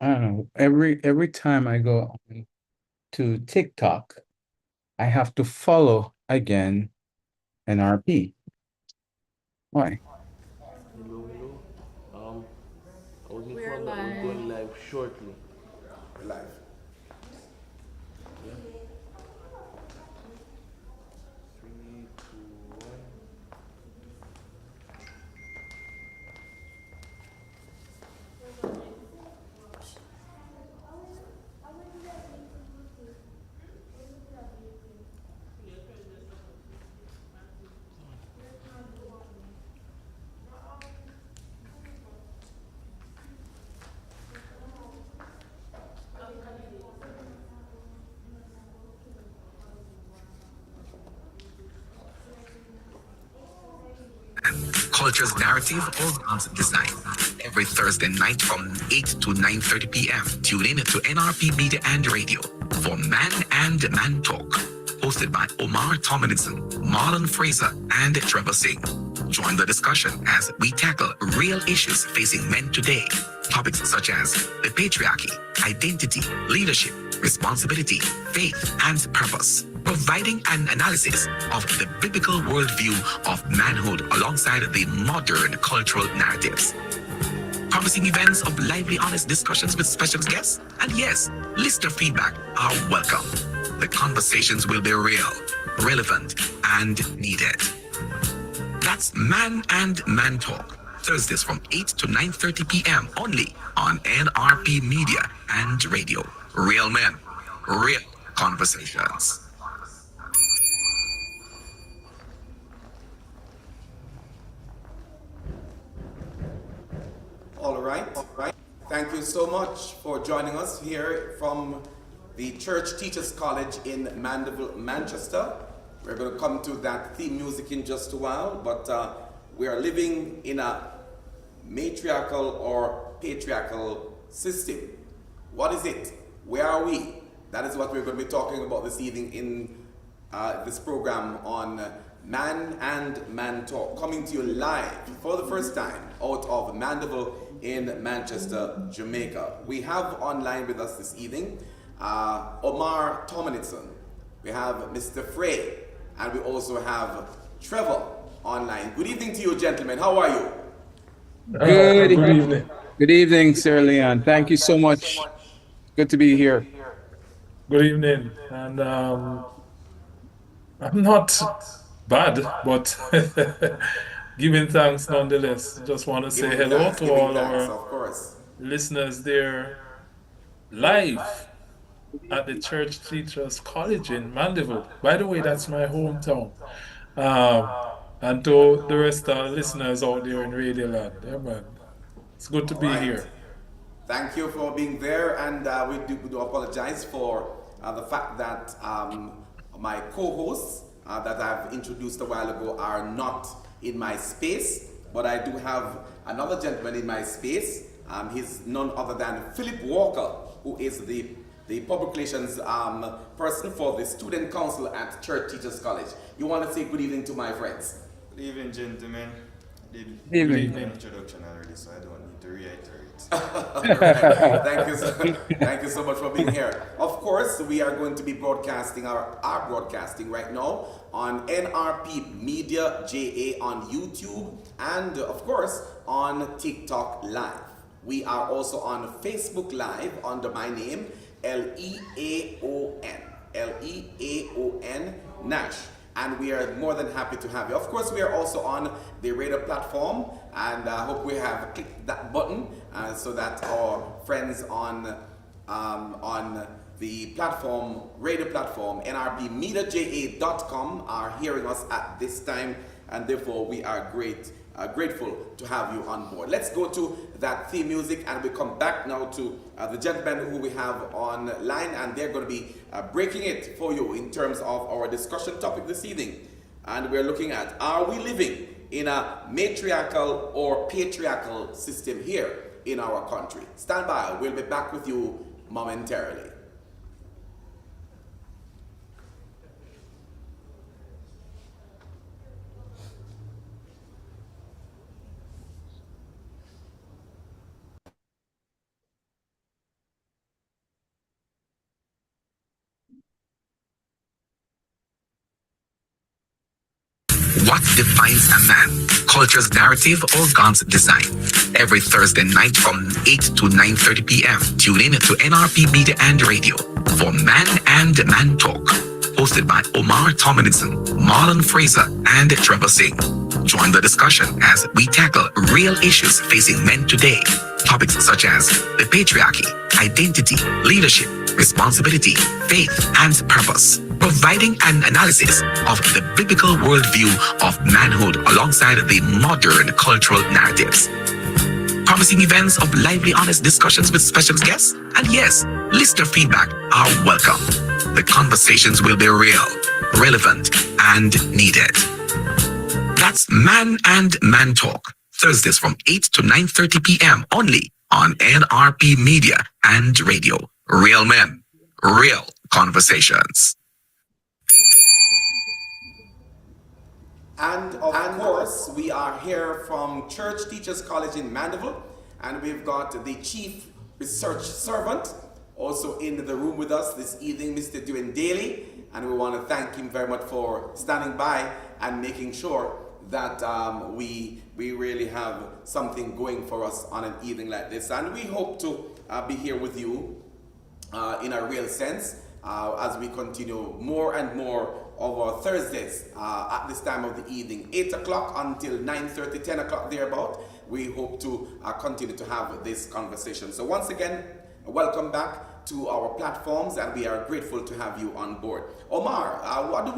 I don't know, every time I go on to TikTok, I have to follow again NRP. Why? Hello, hello. Um, I was We're informed that we're live. going live shortly. We're live. Yeah. Three, two, one. Culture's narrative all guns design. Every Thursday night from 8 to 9:30 p.m. Tune in to NRP Media and Radio for Man and Man Talk. Hosted by Omar Tomlinson, Marlon Fraser, and Trevor Singh. Join the discussion as we tackle real issues facing men today. Topics such as the patriarchy, identity, leadership, responsibility, faith, and purpose, providing an analysis of the biblical worldview of manhood alongside the modern cultural narratives. Promising events of lively, honest discussions with special guests, and yes, listener feedback are welcome. The conversations will be real, relevant, and needed. That's Man and Man Talk, Thursdays from 8 to 9:30 p.m. only on NRP Media and Radio. Real men, real conversations. All right. Thank you so much for joining us here from the Church Teachers College in Mandeville, Manchester. We're going to come to that theme music in just a while, but we are living in a matriarchal or patriarchal system. What is it? Where are we? That is what we're going to be talking about this evening in this program on Man and Man Talk, coming to you live for the first time out of Mandeville in Manchester, Jamaica. We have online with us this evening Omar Tomlinson, we have Mr. Frey, and we also have Trevor online. Good evening to you, gentlemen. How are you? Good, Good evening. good evening, Sir Leon. Thank you so much. Good to be here. Good evening. And I'm not bad, but giving thanks nonetheless. Just want to say Giving hello thanks, to giving all thanks, our of course. listeners there live at the Church Teachers College in Mandeville. By the way, that's my hometown. Um, and to the rest of the listeners out there in Radio Land. Yeah, man. It's good to All be right. here. Thank you for being there, and we do apologize for the fact that my co-hosts that I've introduced a while ago are not in my space, but I do have another gentleman in my space. He's none other than Philip Walker, who is the public relations person for the Student Council at Church Teachers College. You want to say good evening to my friends? Good evening, gentlemen. I did Good Good evening. my evening. introduction already, so I don't need to reiterate. Thank you, thank you so much for being here. Of course, we are going to be broadcasting our broadcasting right now on NRP Media JA on YouTube and of course on TikTok Live. We are also on Facebook Live under my name, Leaon. Leaon Nash. And we are more than happy to have you. Of course, we are also on the radio platform, and I hope we have clicked that button so that our friends on the platform, radio platform, nrbmediaja.com are hearing us at this time, and therefore we are grateful to have you on board. Let's go to that theme music, and we come back now to the gentlemen who we have online, and they're going to be breaking it for you in terms of our discussion topic this evening. And we're looking at, are we living in a matriarchal or patriarchal system here in our country? Stand by, we'll be back with you momentarily. What defines a man? Culture's narrative or God's design? Every Thursday night from 8 to 9:30 p.m. Tune in to NRP Media and Radio for Man and Man Talk. Hosted by Omar Tomlinson, Marlon Fraser, and Trevor Singh. Join the discussion as we tackle real issues facing men today. Topics such as the patriarchy, identity, leadership, responsibility, faith, and purpose. Providing an analysis of the biblical worldview of manhood alongside the modern cultural narratives. Promising events of lively, honest discussions with special guests. And yes, listener feedback are welcome. The conversations will be real, relevant, and needed. That's Man and Man Talk, Thursdays from 8 to 9:30 p.m. only on NRP Media and Radio. Real men, real conversations. And of course, we are here from Church Teachers College in Mandeville, and we've got the Chief Research Servant also in the room with us this evening, Mr. Dwayne Daly, and we want to thank him very much for standing by and making sure that we really have something going for us on an evening like this. And we hope to be here with you in a real sense as we continue more and more of our Thursdays at this time of the evening, 8 o'clock until 9:30, 10 o'clock thereabout. We hope to continue to have this conversation. So once again, welcome back to our platforms, and we are grateful to have you on board. Omar, what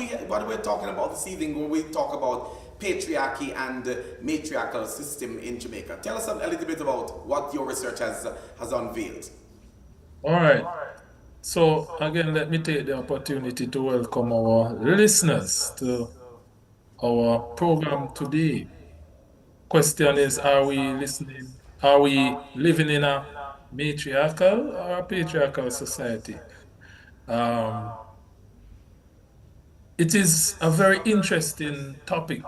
are we talking about this evening when we talk about patriarchy and matriarchal system in Jamaica? Tell us a little bit about what your research has unveiled. All right. So again, let me take the opportunity to welcome our listeners to our program today. Question is, are we listening? Are we living in a matriarchal or a patriarchal society? It is a very interesting topic.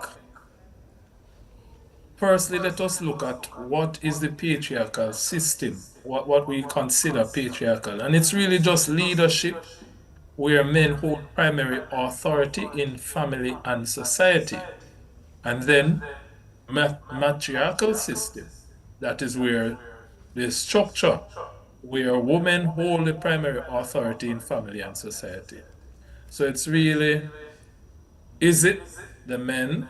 Firstly, let us look at what is the patriarchal system, what we consider patriarchal. And it's really just leadership where men hold primary authority in family and society. And then matriarchal system, that is where the structure where women hold the primary authority in family and society. So it's really, is it the men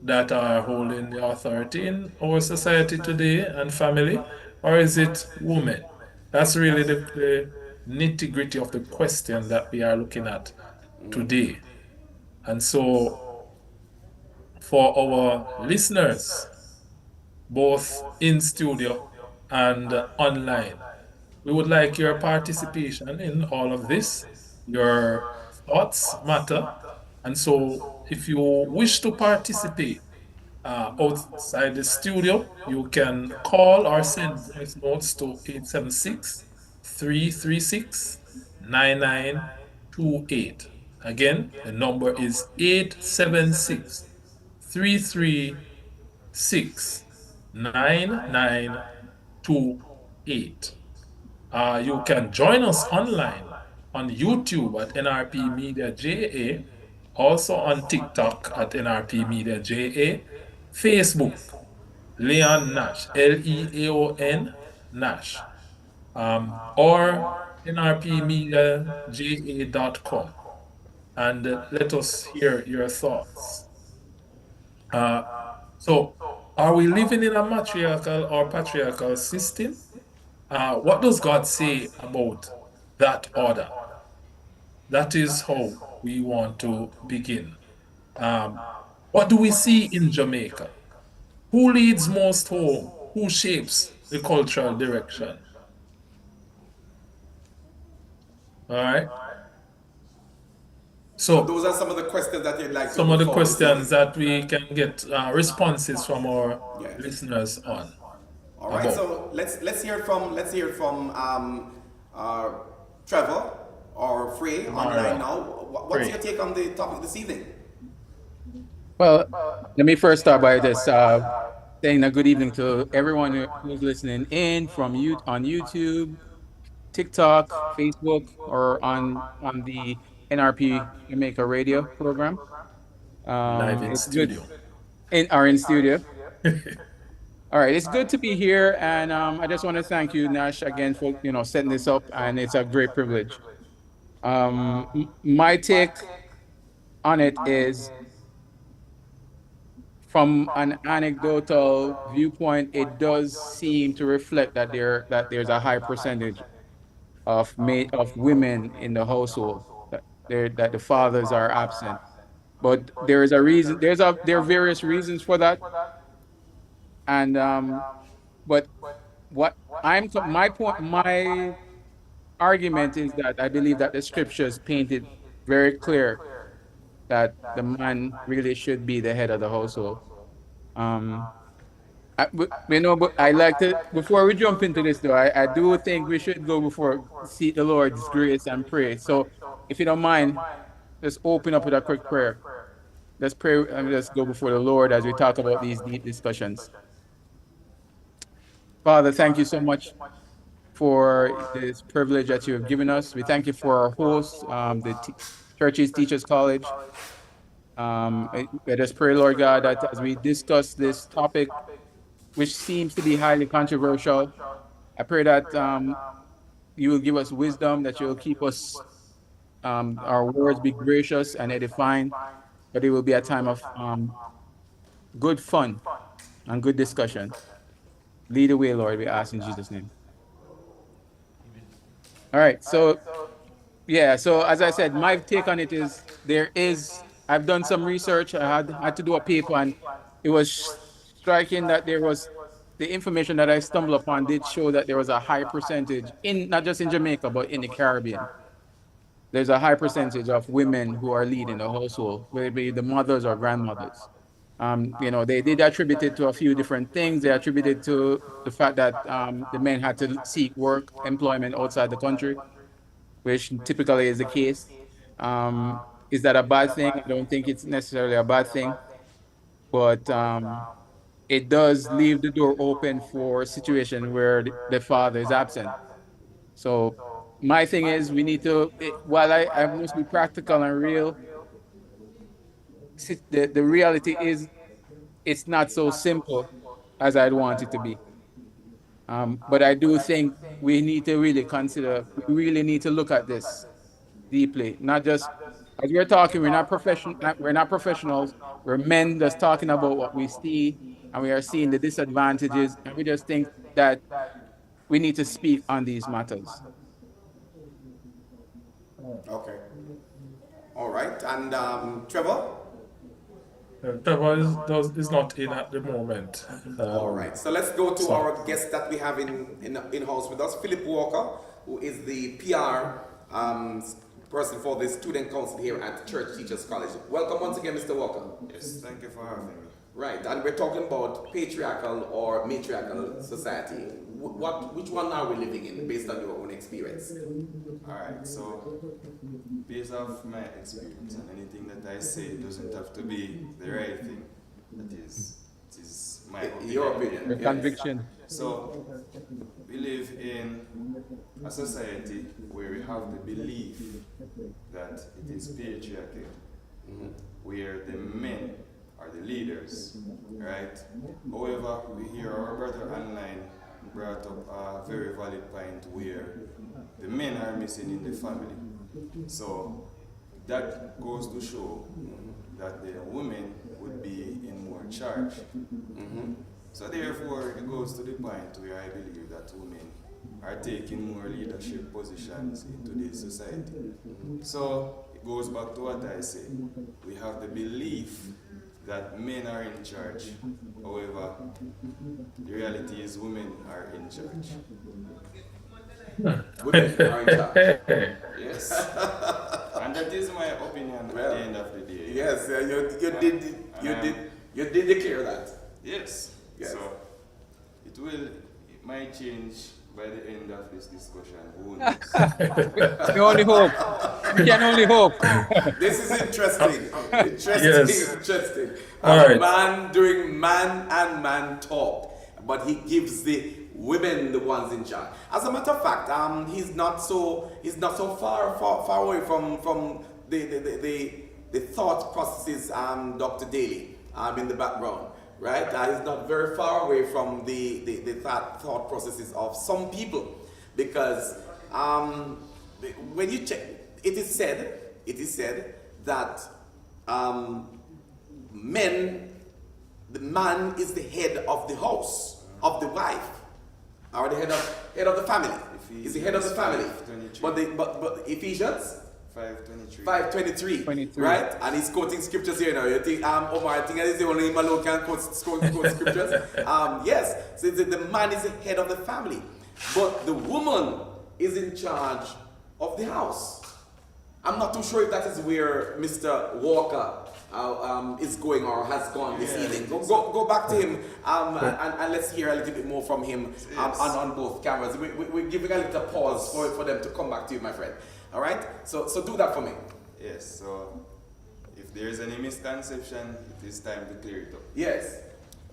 that are holding the authority in our society today and family, or is it women? That's really the nitty-gritty of the question that we are looking at today. And so for our listeners, both in studio and online, we would like your participation in all of this. Your thoughts matter. And so if you wish to participate outside the studio, you can call or send voice notes to 876-336-9928. Again, the number is 876-336-9928. You can join us online on YouTube at NRP Media JA, also on TikTok at NRP Media JA, Facebook, Leon Nash, Leaon Nash, or nrpmediaja.com. And let us hear your thoughts. So, are we living in a matriarchal or patriarchal system? What does God say about that order? That is how we want to begin. What do we see in Jamaica? Who leads most home? Who shapes the cultural direction? All right. So So, those are some of the questions that you'd like to some of the move forward questions with. that we can get responses from our Yes. listeners on. All right, About. so let's hear from Trevor or Frey online now. What's Frey. your take on the topic this evening? Well, let me first start by this saying a good evening to everyone who's listening in from you on YouTube, TikTok, Facebook, or on the NRP Jamaica radio program. Live in It's good studio. in studio. All right, it's good to be here, and I just want to thank you, Nash, again for setting this up, and it's a great privilege. My take on it is from an anecdotal viewpoint, it does seem to reflect that there's a high percentage of women in the household that the fathers are absent. But there is a reason. There are various reasons for that, and but what my argument is that I believe that the scriptures paint it very clear that the man really should be the head of the household. Um, but I like to, before we jump into this though, I do think we should go before seek the Lord's grace and pray. So if you don't mind, just open up with a quick prayer. Let's pray and let's go before the Lord as we talk about these deep discussions. Father, thank you so much for this privilege that you have given us. We thank you for our hosts, the Churches Teachers College. Let us pray, Lord God, that as we discuss this topic, which seems to be highly controversial, I pray that you will give us wisdom, that you will keep us, our words be gracious and edifying, but it will be a time of good fun and good discussion. Lead the way, Lord, we ask in Jesus' name. All right, so yeah, so as I said, my take on it is I've done some research. I had to do a paper, and it was striking that the information that I stumbled upon did show that there was a high percentage in not just in Jamaica, but in the Caribbean. There's a high percentage of women who are leading the household, whether it be the mothers or grandmothers. They did attribute it to a few different things. They attributed to the fact that the men had to seek work, employment outside the country, which typically is the case. Is that a bad thing? I don't think it's necessarily a bad thing, but it does leave the door open for a situation where the father is absent. So my thing is we need to, while I must be practical and real, the reality is it's not so simple as I'd want it to be. But I do think we need to really consider, we really need to look at this deeply, not just as we're talking, we're not professionals, we're men just talking about what we see, and we are seeing the disadvantages, and we just think that we need to speak on these matters. Okay. All right. And Trevor? Trevor is not in at the moment. All right. So let's go to so- our guest that we have in house with us, Philip Walker, who is the PR person for the student council here at Church Teachers College. Welcome once again, Mr. Walker. Yes, thank you for having me. Right, and we're talking about patriarchal or matriarchal society. Which one are we living in based on your own experience? Alright, so based off my experience and anything that I say doesn't have to be the right thing. It is my opinion. Your opinion. Your yes. conviction. So we live in a society where we have the belief that it is patriarchy, where the men are the leaders, right? However, we hear our brother online brought up a very valid point where the men are missing in the family. So that goes to show that the women would be in more charge. So therefore, it goes to the point where I believe that women are taking more leadership positions in today's society. So it goes back to what I say. We have the belief that men are in charge. However, the reality is women are in charge. Women are in charge. Yes. And that is my opinion at the end of the day. Yes, you did declare that. Yes. Yes. So it might change by the end of this discussion. Who knows? We only hope. We can only hope. This is interesting. Yes. Interesting. All A right. man doing man and man talk, but he gives the women the ones in charge. As a matter of fact, he's not so far away from the the thought processes, Dr. Daly, in the background, right? He's not very far away from the thought processes of some people, because when you check, it is said that the man is the head of the house, of the wife, or the head of the family. He's the head of the family. But Ephesians 5:23, right? And he's quoting scriptures here now. You think Omar, I think that is the only man who can quote scriptures. Yes, so the man is the head of the family, but the woman is in charge of the house. I'm not too sure if that is where Mr. Walker is going or has gone this evening. Go back to him and let's hear a little bit more from him on both cameras. We're giving a little pause for them to come back to you, my friend. All right? So do that for me. Yes, so if there is any misconception, it is time to clear it up. Yes.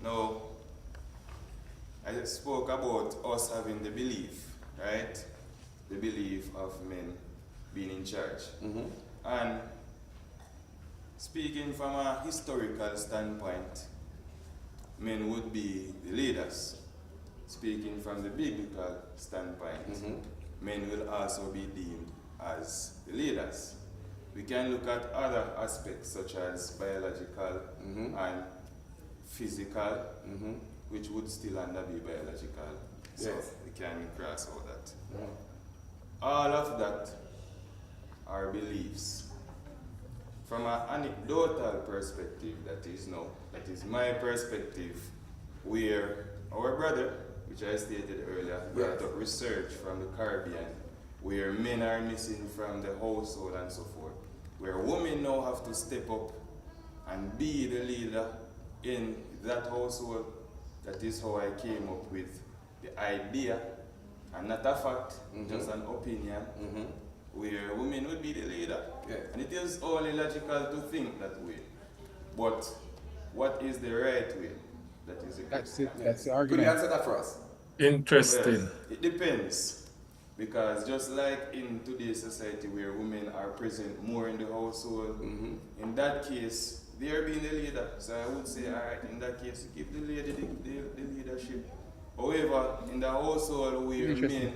Now, I spoke about us having the belief, right? The belief of men being in charge. Mm-hmm. And speaking from a historical standpoint, men would be the leaders. Speaking from the biblical standpoint, men will also be deemed as the leaders. We can look at other aspects such as biological and physical, which would still under be biological. So we can cross all that. All of that are beliefs. From an anecdotal perspective, that is my perspective, where our brother, which I stated earlier, brought up research from the Caribbean, where men are missing from the household and so forth, where women now have to step up and be the leader in that household. That is how I came up with the idea, and not a fact, just an opinion, where women would be the leader. And it is only logical to think that way. But what is the right way? That is the That's question. it. That's the Could argument. you answer that for us? Interesting. Well, it depends. Because just like in today's society where women are present more in the household, in that case, they are being the leader. So I would say, all right, in that case, give the lady the leadership. However, in the household where men,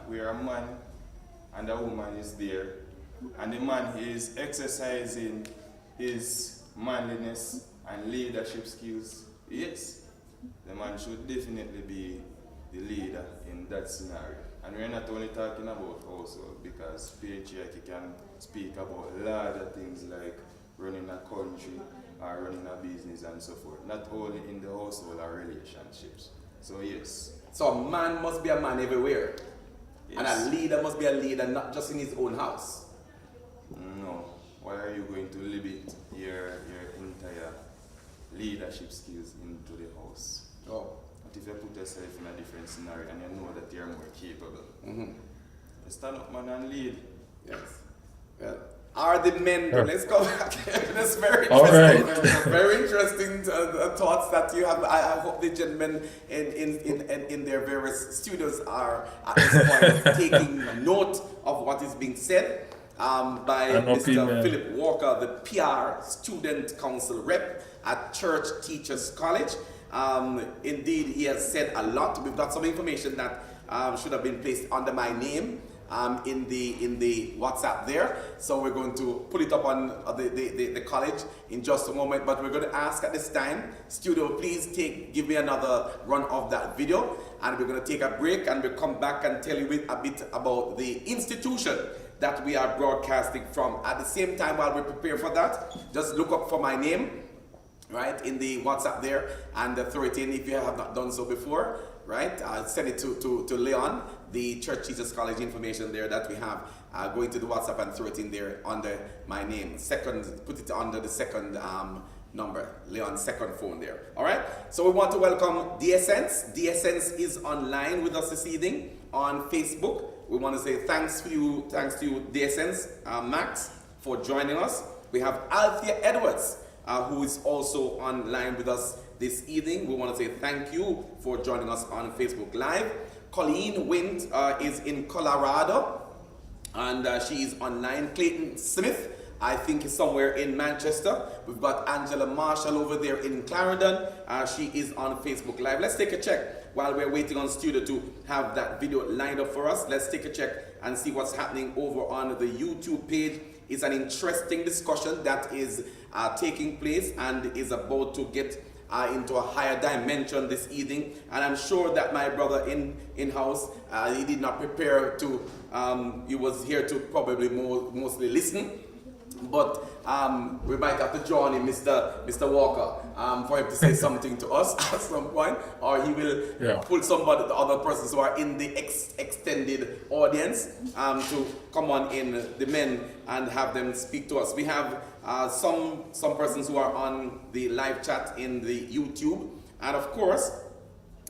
where a man and a woman is there, and the man is exercising his manliness and leadership skills, yes, the man should definitely be the leader in that scenario. And we're not only talking about household, because patriarchy can speak about a lot of things like running a country or running a business and so forth. Not only in the household or relationships. So yes. So a man must be a man everywhere. Yes. And a leader must be a leader, not just in his own house. No. Why are you going to limit your entire leadership skills into the house? Oh. But if you put yourself in a different scenario and you know that you're more capable, stand up, man, and lead. Yes. Well, are the men, let's go back. That's very All interesting. right. Very interesting thoughts that you have. I hope the gentlemen in their various studios are at this point taking note of what is being said by Mr. Philip Walker, the PR Student Council rep at Church Teachers College. Indeed, he has said a lot. We've got some information that should have been placed under my name in the WhatsApp there. So we're going to put it up on the college in just a moment. But we're going to ask at this time, studio, please give me another run of that video. And we're going to take a break and we'll come back and tell you a bit about the institution that we are broadcasting from. At the same time, while we prepare for that, just look up for my name, right, in the WhatsApp there, and throw it in if you have not done so before, right? Send it to Leon, the Church Teachers College information there that we have. Go into the WhatsApp and throw it in there under my name. Put it under the second number, Leon's second phone there. All right? So we want to welcome DSNs. DSNs is online with us this evening on Facebook. We want to say thanks to you, DSNs, Max, for joining us. We have Althea Edwards, who is also online with us this evening. We want to say thank you for joining us on Facebook Live. Colleen Wint is in Colorado. and she is online. Clayton Smith, I think, is somewhere in Manchester. We've got Angela Marshall over there in Clarendon. She is on Facebook Live. Let's take a check while we're waiting on studio to have that video lined up for us. Let's take a check and see what's happening over on the YouTube page. It's an interesting discussion that is taking place and is about to get into a higher dimension this evening, and I'm sure that my brother in house, he did not prepare to. He was here to probably mostly listen, but we might have to join in Mr. Walker for him to say something to us at some point, or he will pull somebody, the other persons who are in the extended audience, to come on in, the men, and have them speak to us. We have some persons who are on the live chat in the YouTube, and of course,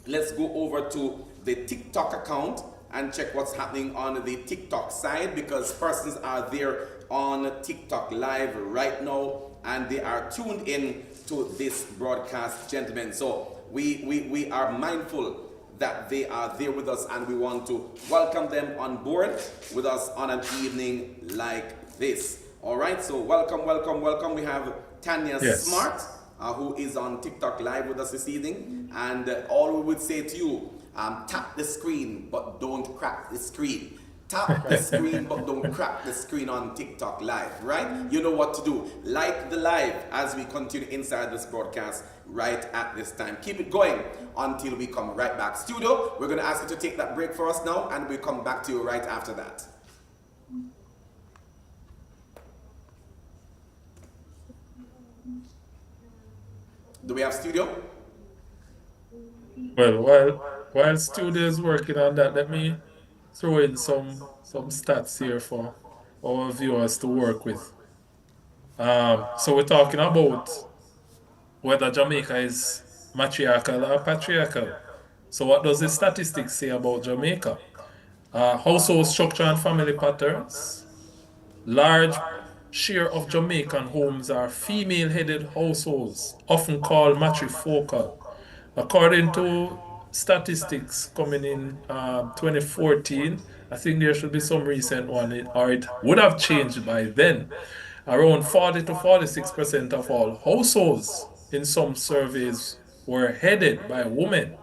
let's go over to the TikTok account and check what's happening on the TikTok side, because persons are there on TikTok live right now and they are tuned in to this broadcast, gentlemen. So we are mindful that they are there with us, and we want to welcome them on board with us on an evening like this. All right, so welcome. We have Tanya Smart, who is on TikTok live with us this evening, and all we would say to you, tap the screen, but don't crack the screen. Tap the screen, but don't crack the screen on TikTok live, right? You know what to do. Like the live as we continue inside this broadcast right at this time. Keep it going until we come right back. Studio, we're going to ask you to take that break for us now, and we'll come back to you right after that. Do we have studio? Well, while studio is working on that, let me throw in some stats here for our viewers to work with. So we're talking about whether Jamaica is matriarchal or patriarchal. So what does the statistics say about Jamaica? Household structure and family patterns. Large share of Jamaican homes are female-headed households, often called matrifocal. According to statistics coming in 2014, I think there should be some recent one, or it would have changed by then. Around 40 to 46% of all households in some surveys were headed by women.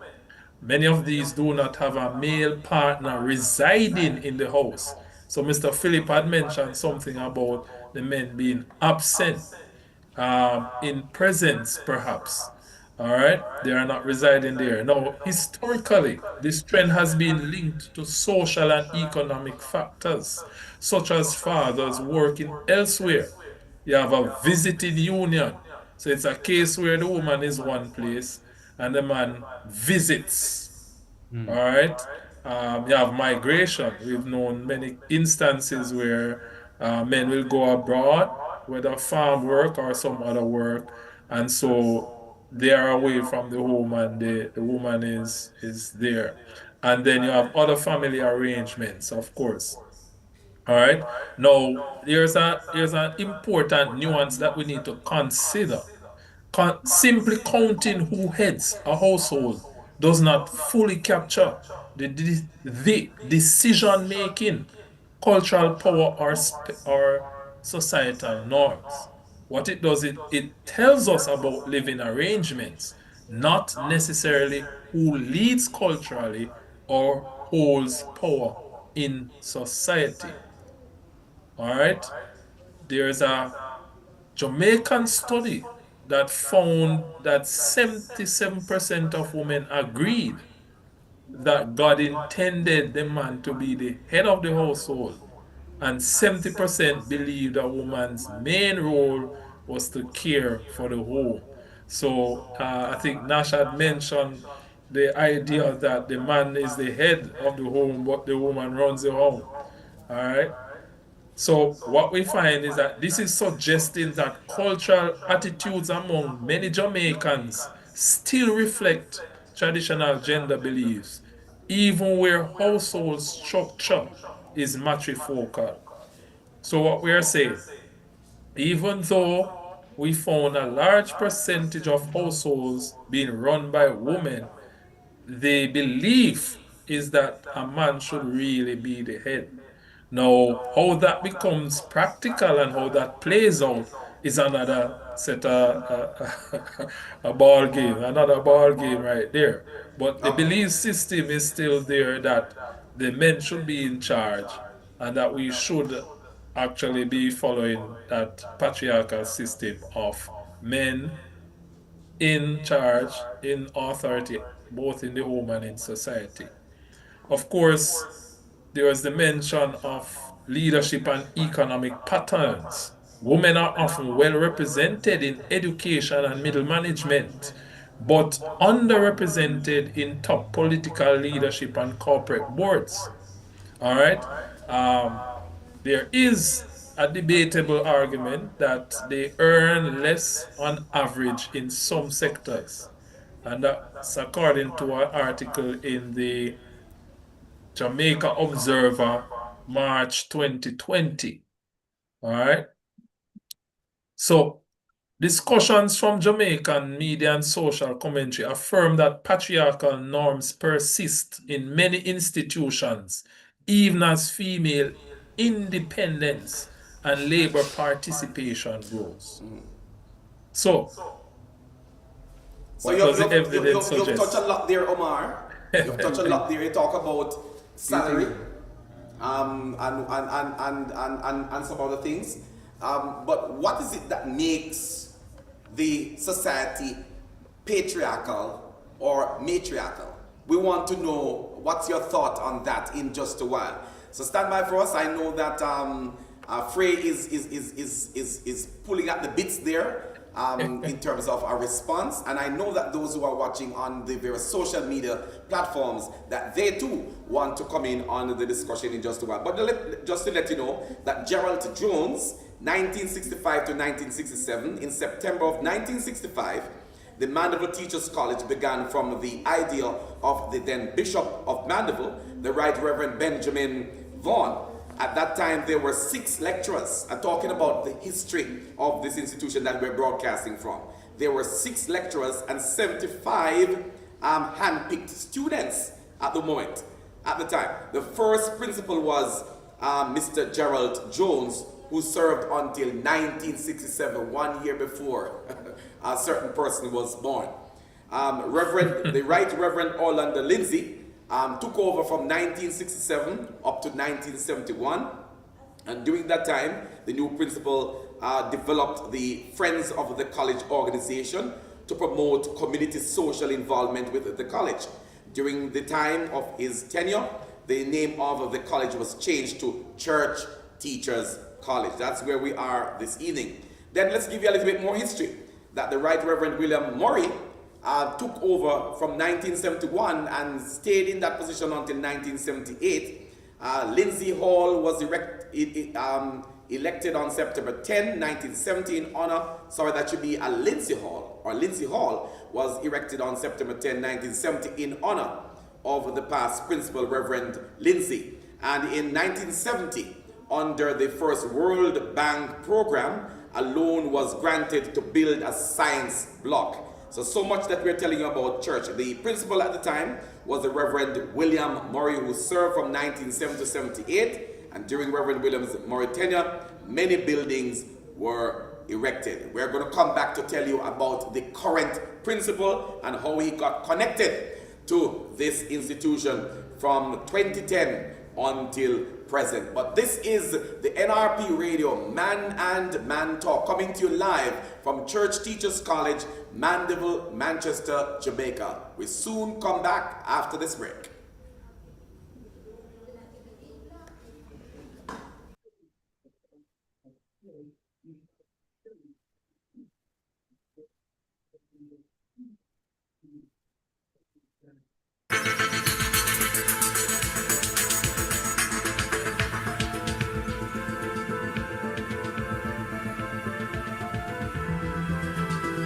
Many of these do not have a male partner residing in the house. So Mr. Philip had mentioned something about the men being absent, in presence, perhaps. All right, they are not residing there. Now, historically, this trend has been linked to social and economic factors, such as fathers working elsewhere. You have a visited union. So it's a case where the woman is one place and the man visits. All right. You have migration. We've known many instances where men will go abroad, whether farm work or some other work, and so they are away from the home, and the woman is there. And then you have other family arrangements, of course. All right. Now, there's an important nuance that we need to consider. Simply counting who heads a household does not fully capture the decision making, cultural power, or societal norms. What it does, it tells us about living arrangements, not necessarily who leads culturally or holds power in society. All right. There's a Jamaican study that found that 77% of women agreed that God intended the man to be the head of the household, and 70% believed a woman's main role was to care for the home. So I think Nash had mentioned the idea that the man is the head of the home, but the woman runs the home. All right. So what we find is that this is suggesting that cultural attitudes among many Jamaicans still reflect traditional gender beliefs, even where household structure is matrifocal. So what we are saying, even though we found a large percentage of households being run by women, the belief is that a man should really be the head. Now, how that becomes practical and how that plays out is another set a ball game, another ball game right there. But the belief system is still there that the men should be in charge and that we should actually be following that patriarchal system of men in charge, in authority, both in the home and in society. Of course, there is the mention of leadership and economic patterns. Women are often well represented in education and middle management, but underrepresented in top political leadership and corporate boards. All right. Um, there is a debatable argument that they earn less on average in some sectors. And that's according to an article in the Jamaica Observer, March 2020. All right. So, discussions from Jamaican media and social commentary affirm that patriarchal norms persist in many institutions, even as female independence and labor participation grows. So, So what does the evidence you've touched a suggest? lot there, Omar. You've touched a lot there. You talk about salary, and some other things. But what is it that makes the society patriarchal or matriarchal? We want to know what's your thought on that in just a while. So stand by for us. I know that Frey is pulling at the bits there in terms of our response, and I know that those who are watching on the various social media platforms, that they too want to come in on the discussion in just a while. But just to let you know that Gerald Jones, 1965 to 1967, in September of 1965, the Mandeville Teachers College began from the idea of the then Bishop of Mandeville, the Right Reverend Benjamin Vaughan. At that time, there were 6 lecturers. I'm talking about the history of this institution that we're broadcasting from. There were 6 lecturers and 75 hand-picked students at the moment, at the time. The first principal was Mr. Gerald Jones, who served until 1967, 1 year before a certain person was born. The Right Reverend Orlando Lindsay took over from 1967 up to 1971, and during that time the new principal developed the Friends of the College organization to promote community social involvement with the college. During the time of his tenure, the name of the college was changed to Church Teachers College. That's where we are this evening. Then let's give you a little bit more history. That the Right Reverend William Murray took over from 1971 and stayed in that position until 1978. Lindsay Hall was elected on September 10, 1970 in honor, that should be a Lindsay Hall, or Lindsay Hall was erected on September 10, 1970 in honor of the past principal, Reverend Lindsay. And in 1970, under the first World Bank program, a loan was granted to build a science block. So much that we're telling you about church. The principal at the time was the Reverend William Murray, who served from 1970 to 78. And during Reverend William's Murray tenure, many buildings were erected. We're going to come back to tell you about the current principal and how he got connected to this institution from 2010 until present. But this is the NRP Radio Man and Man Talk, coming to you live from Church Teachers College, Mandeville, Manchester, Jamaica. We soon come back after this break.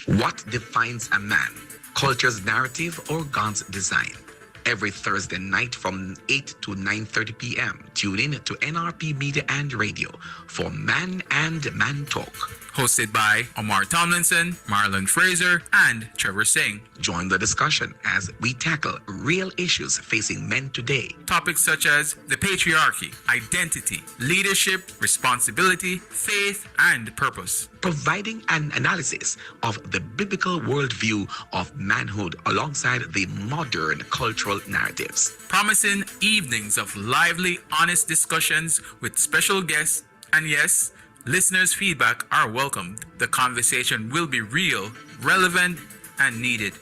What defines a man? Culture's narrative or God's design? Every Thursday night from 8 to 9:30 p.m. Tune in to NRP Media and Radio for Man and Man Talk, Hosted by Omar Tomlinson, Marlon Fraser, and Trevor Singh. Join the discussion as we tackle real issues facing men today. Topics such as the patriarchy, identity, leadership, responsibility, faith, and purpose. Providing an analysis of the biblical worldview of manhood alongside the modern cultural narratives. Promising evenings of lively, honest discussions with special guests, and yes, listeners' feedback are welcomed. The conversation will be real, relevant, and needed.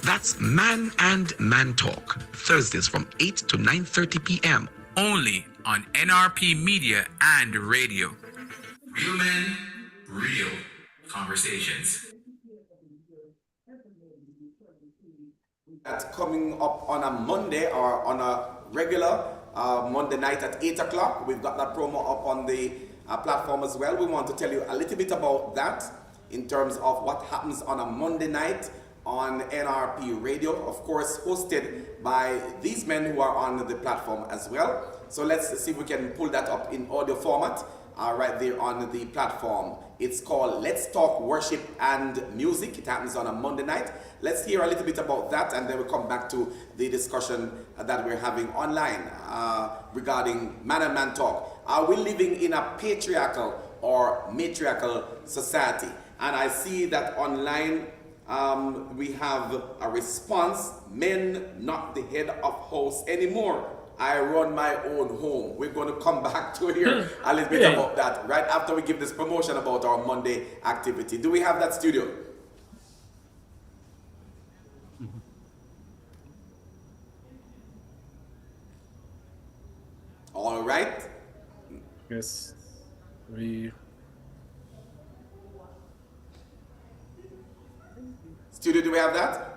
That's Man and Man Talk, Thursdays from 8 to 9:30 p.m. Only on NRP Media and Radio. Real men, real conversations. That's coming up on a Monday or on a regular Monday night at 8 o'clock. We've got that promo up on the platform as well. We want to tell you a little bit about that in terms of what happens on a Monday night on NRP Radio, of course hosted by these men who are on the platform as well. So let's see if we can pull that up in audio format right there on the platform. It's called Let's Talk Worship and Music. It happens on a Monday night. Let's hear a little bit about that, and then we'll come back to the discussion that we're having online regarding Man and Man Talk. Are we living in a patriarchal or matriarchal society? And I see that online we have a response: men not the head of house anymore. I run my own home. We're going to come back to hear a little bit about that right after we give this promotion about our Monday activity. Do we have that, studio? All right. Yes. We Studio, do we have that?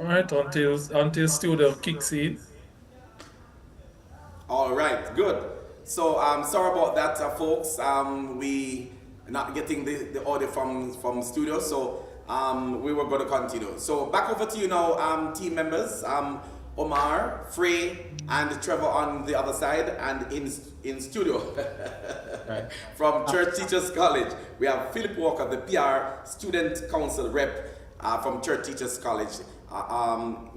all right until studio kicks in. All right, good. So sorry about that, folks. We not getting the audio from studio, so we were going to continue. So back over to you now, team members. Omar, Frey, and Trevor on the other side, and in studio Right. from Church Teachers College, we have Philip Walker, the PR Student Council rep from Church Teachers College,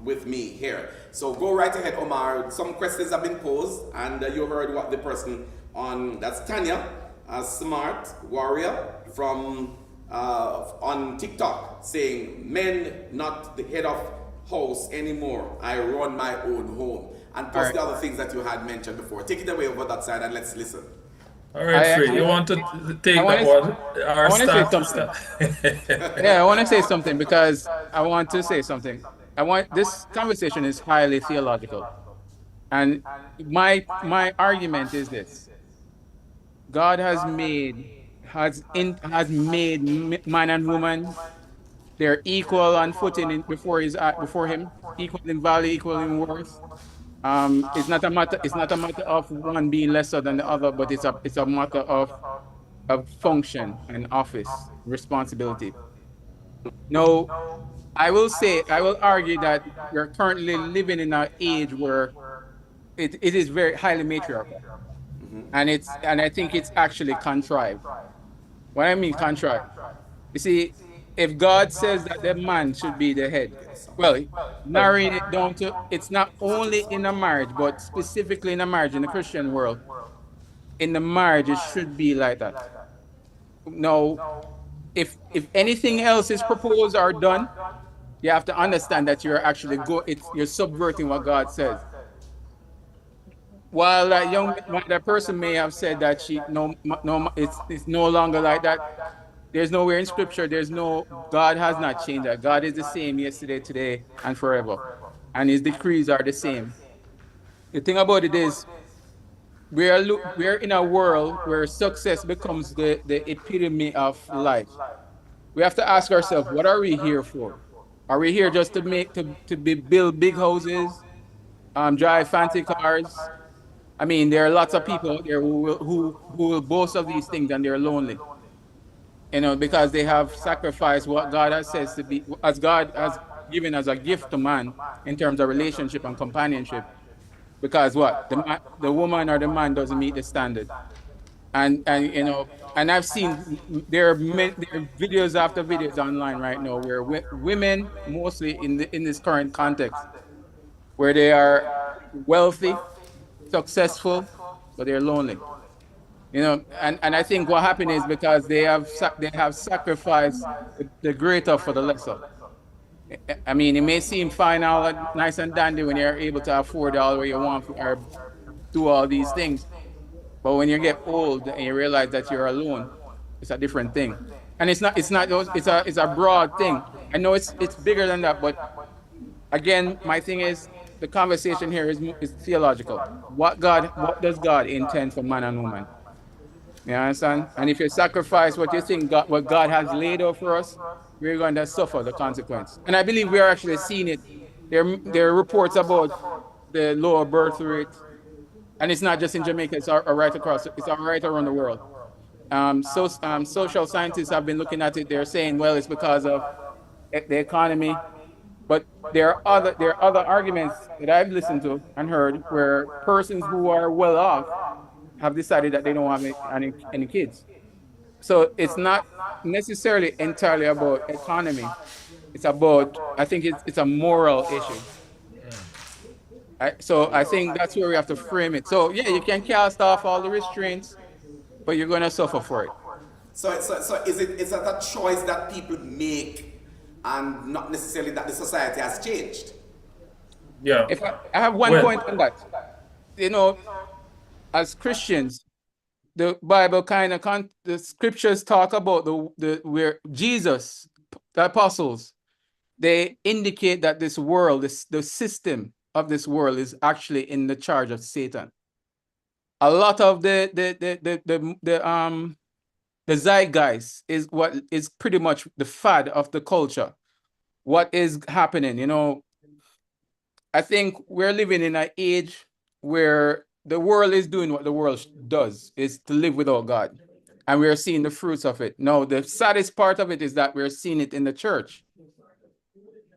with me here. So go right ahead, Omar. Some questions have been posed, and you heard what the person that's Tanya, a smart warrior from on TikTok, saying, "Men not the head of house anymore. I run my own home." And plus the other things that you had mentioned before. Take it away over that side and let's listen. All right, Free, you want to take that one? I want to say something. Yeah, I want to say something because I want to say something. This conversation is highly theological, and my argument is this: God has made man and woman. They're equal on footing before him, equal in value, equal in worth. It's not a matter of one being lesser than the other, but it's a matter of function and office responsibility. No, I will argue that we're currently living in an age where it is very highly matriarchal, and I think it's actually contrived. What I mean contrived, you see, if God says that the man should be the head, well, narrowing it down to it's not only in a marriage, but specifically in a marriage in the Christian world. In the marriage, it should be like that. No, if anything else is proposed or done, you have to understand that you're actually you're subverting what God says. While that person may have said that it's no longer like that. There's nowhere in scripture, God has not changed that. God is the same yesterday, today, and forever. And his decrees are the same. The thing about it is, we're in a world where success becomes the epitome of life. We have to ask ourselves, what are we here for? Are we here just to build big houses, drive fancy cars? I mean, there are lots of people out there who will boast of these things and they're lonely. because they have sacrificed what God has says to be, as God has given as a gift to man in terms of relationship and companionship. Because what the woman or the man doesn't meet the standard, and and I've seen there are videos after videos online right now where women, mostly in this current context, where they are wealthy, successful, but they're lonely. And I think what happened is because they have sacrificed the greater for the lesser. I mean, it may seem fine, all nice and dandy when you're able to afford all what you want or do all these things, but when you get old and you realize that you're alone, it's a different thing. And it's not it's a broad thing. I know it's bigger than that, but again, my thing is the conversation here is theological. What does God intend for man and woman? You understand? And if you sacrifice what you think what God has laid out for us, we're going to suffer the consequence. And I believe we are actually seeing it. There are reports about the lower birth rate, and it's not just in Jamaica. It's right across. It's right around the world. Social scientists have been looking at it. They're saying, well, it's because of the economy, but there are other arguments that I've listened to and heard where persons who are well off have decided that they don't want any kids. So it's not necessarily entirely about economy. It's about, I think it's a moral issue. So I think that's where we have to frame it. So yeah, you can cast off all the restraints, but you're going to suffer for it. So is that a choice that people make and not necessarily that the society has changed? Yeah. If I have one Well, point on that, you know, as Christians, the Bible the scriptures talk about the where Jesus, the apostles, they indicate that this world, the system of this world is actually in the charge of Satan. A lot of the zeitgeist is what is pretty much the fad of the culture. What is happening? I think we're living in an age where the world is doing what the world does, is to live without God. And we're seeing the fruits of it. Now, the saddest part of it is that we're seeing it in the church.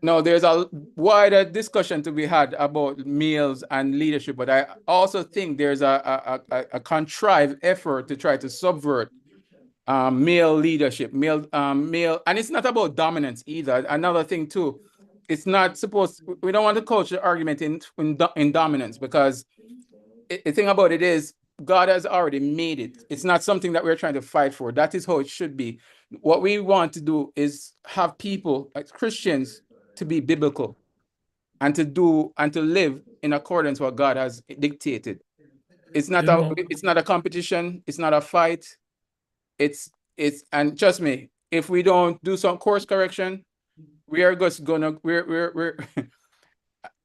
Now, there's a wider discussion to be had about males and leadership, but I also think there's a contrived effort to try to subvert male leadership, male, and it's not about dominance either. Another thing too, it's not supposed. We don't want to coach the argument in dominance, because the thing about it is God has already made it. It's not something that we're trying to fight for. That is how it should be. What we want to do is have people, like Christians, to be biblical and to live in accordance with what God has dictated. It's not a competition. It's not a fight. And trust me, if we don't do some course correction, we are just gonna we're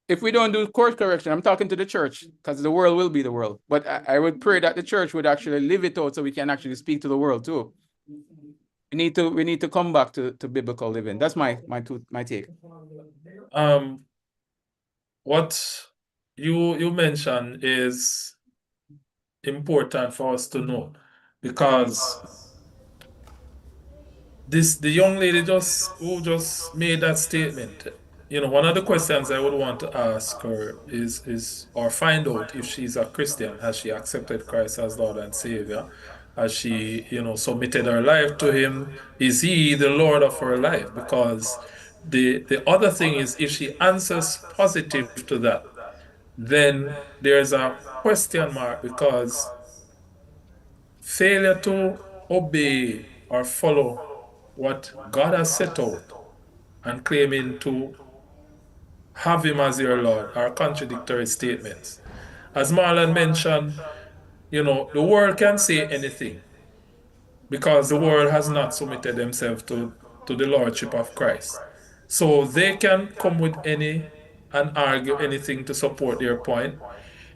if we don't do course correction, I'm talking to the church, because the world will be the world. But I would pray that the church would actually live it out so we can actually speak to the world too. We need to come back to biblical living. That's my take. What you mentioned is important for us to know, because the young lady who just made that statement, one of the questions I would want to ask her is or find out if she's a Christian. Has she accepted Christ as Lord and Savior? Has she, submitted her life to him? Is he the Lord of her life? Because the other thing is, if she answers positive to that, then there's a question mark, because failure to obey or follow what God has set out and claiming to have him as your Lord are contradictory statements. As Marlon mentioned, the world can say anything, because the world has not submitted themselves to the Lordship of Christ. So they can come with any and argue anything to support their point,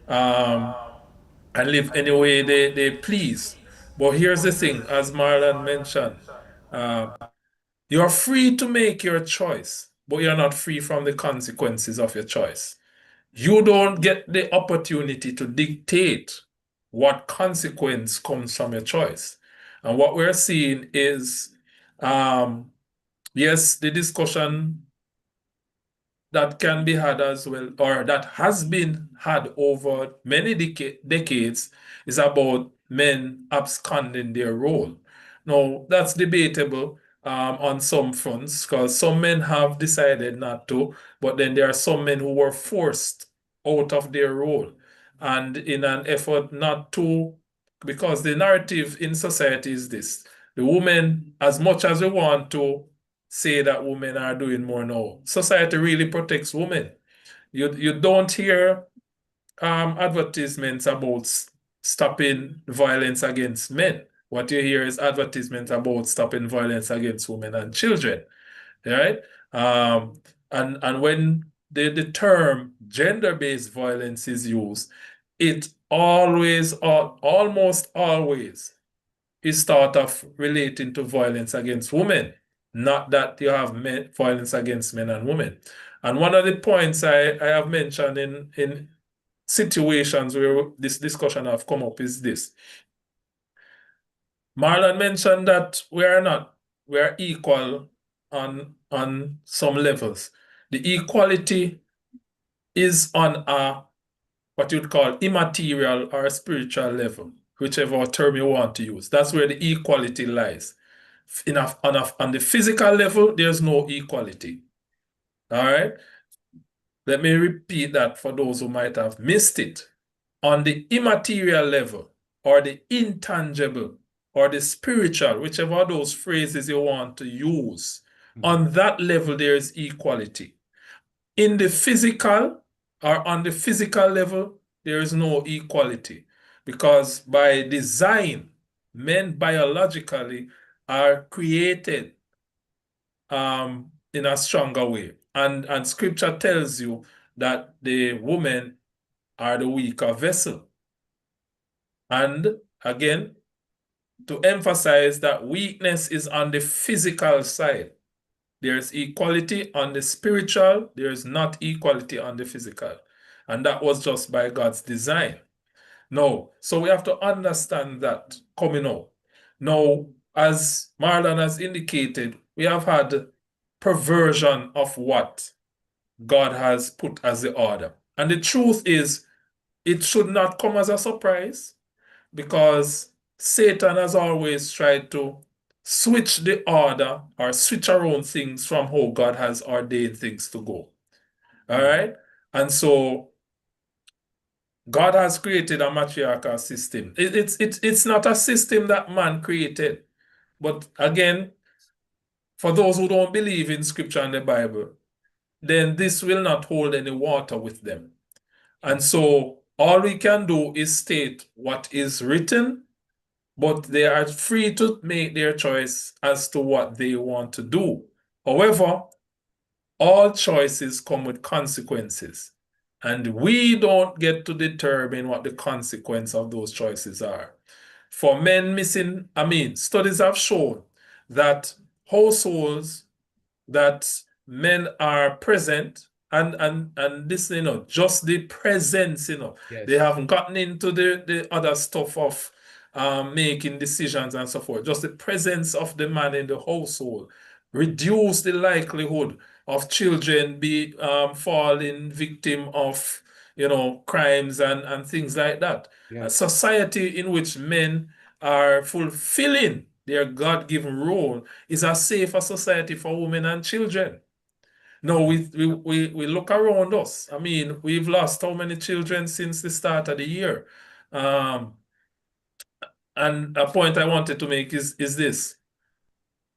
and live any way they please. But here's the thing, as Marlon mentioned, you're free to make your choice, but you're not free from the consequences of your choice. You don't get the opportunity to dictate what consequence comes from your choice. And what we're seeing is Yes, the discussion that can be had as well, or that has been had over many decades, is about men absconding their role. Now, that's debatable on some fronts, because some men have decided not to, but then there are some men who were forced out of their role. And in an effort not to, because the narrative in society is this: the women, as much as we want to say that women are doing more now, society really protects women. You don't hear advertisements about stopping violence against men. What you hear is advertisements about stopping violence against women and children, right? Um, and when the term gender-based violence is used, it always, almost always, is thought of relating to violence against women, not that you have violence against men and women. And one of the points I have mentioned in situations where this discussion have come up is this. Marlon mentioned that we are equal on some levels. The equality is on a what you'd call immaterial or spiritual level, whichever term you want to use. That's where the equality lies. On the physical level, there's no equality. All right? Let me repeat that for those who might have missed it. On the immaterial level, or the intangible, or the spiritual, whichever of those phrases you want to use, on that level, there is equality. In the physical, or on the physical level, there is no equality, because by design, men biologically are created in a stronger way. And scripture tells you that the women are the weaker vessel. And again, to emphasize that weakness is on the physical side. There's equality on the spiritual, there's not equality on the physical. And that was just by God's design. No, so we have to understand that coming out. Now, as Marlon has indicated, we have had perversion of what God has put as the order. And the truth is, it should not come as a surprise, because Satan has always tried to switch the order or switch around things from how God has ordained things to go. All right? And so God has created a matriarchal system. It's not a system that man created. But again, for those who don't believe in scripture and the Bible, then this will not hold any water with them. And so all we can do is state what is written, but they are free to make their choice as to what they want to do. However, all choices come with consequences, and we don't get to determine what the consequence of those choices are. For men missing, studies have shown that households that men are present, and this, just the presence, they Yes. haven't gotten into the other stuff of making decisions and so forth. Just the presence of the man in the household reduce the likelihood of children be falling victim of crimes and things like that. A Yes. society in which men are fulfilling their God-given role is a safer society for women and children. No, we look around us. We've lost how many children since the start of the year? Um, and a point I wanted to make is this.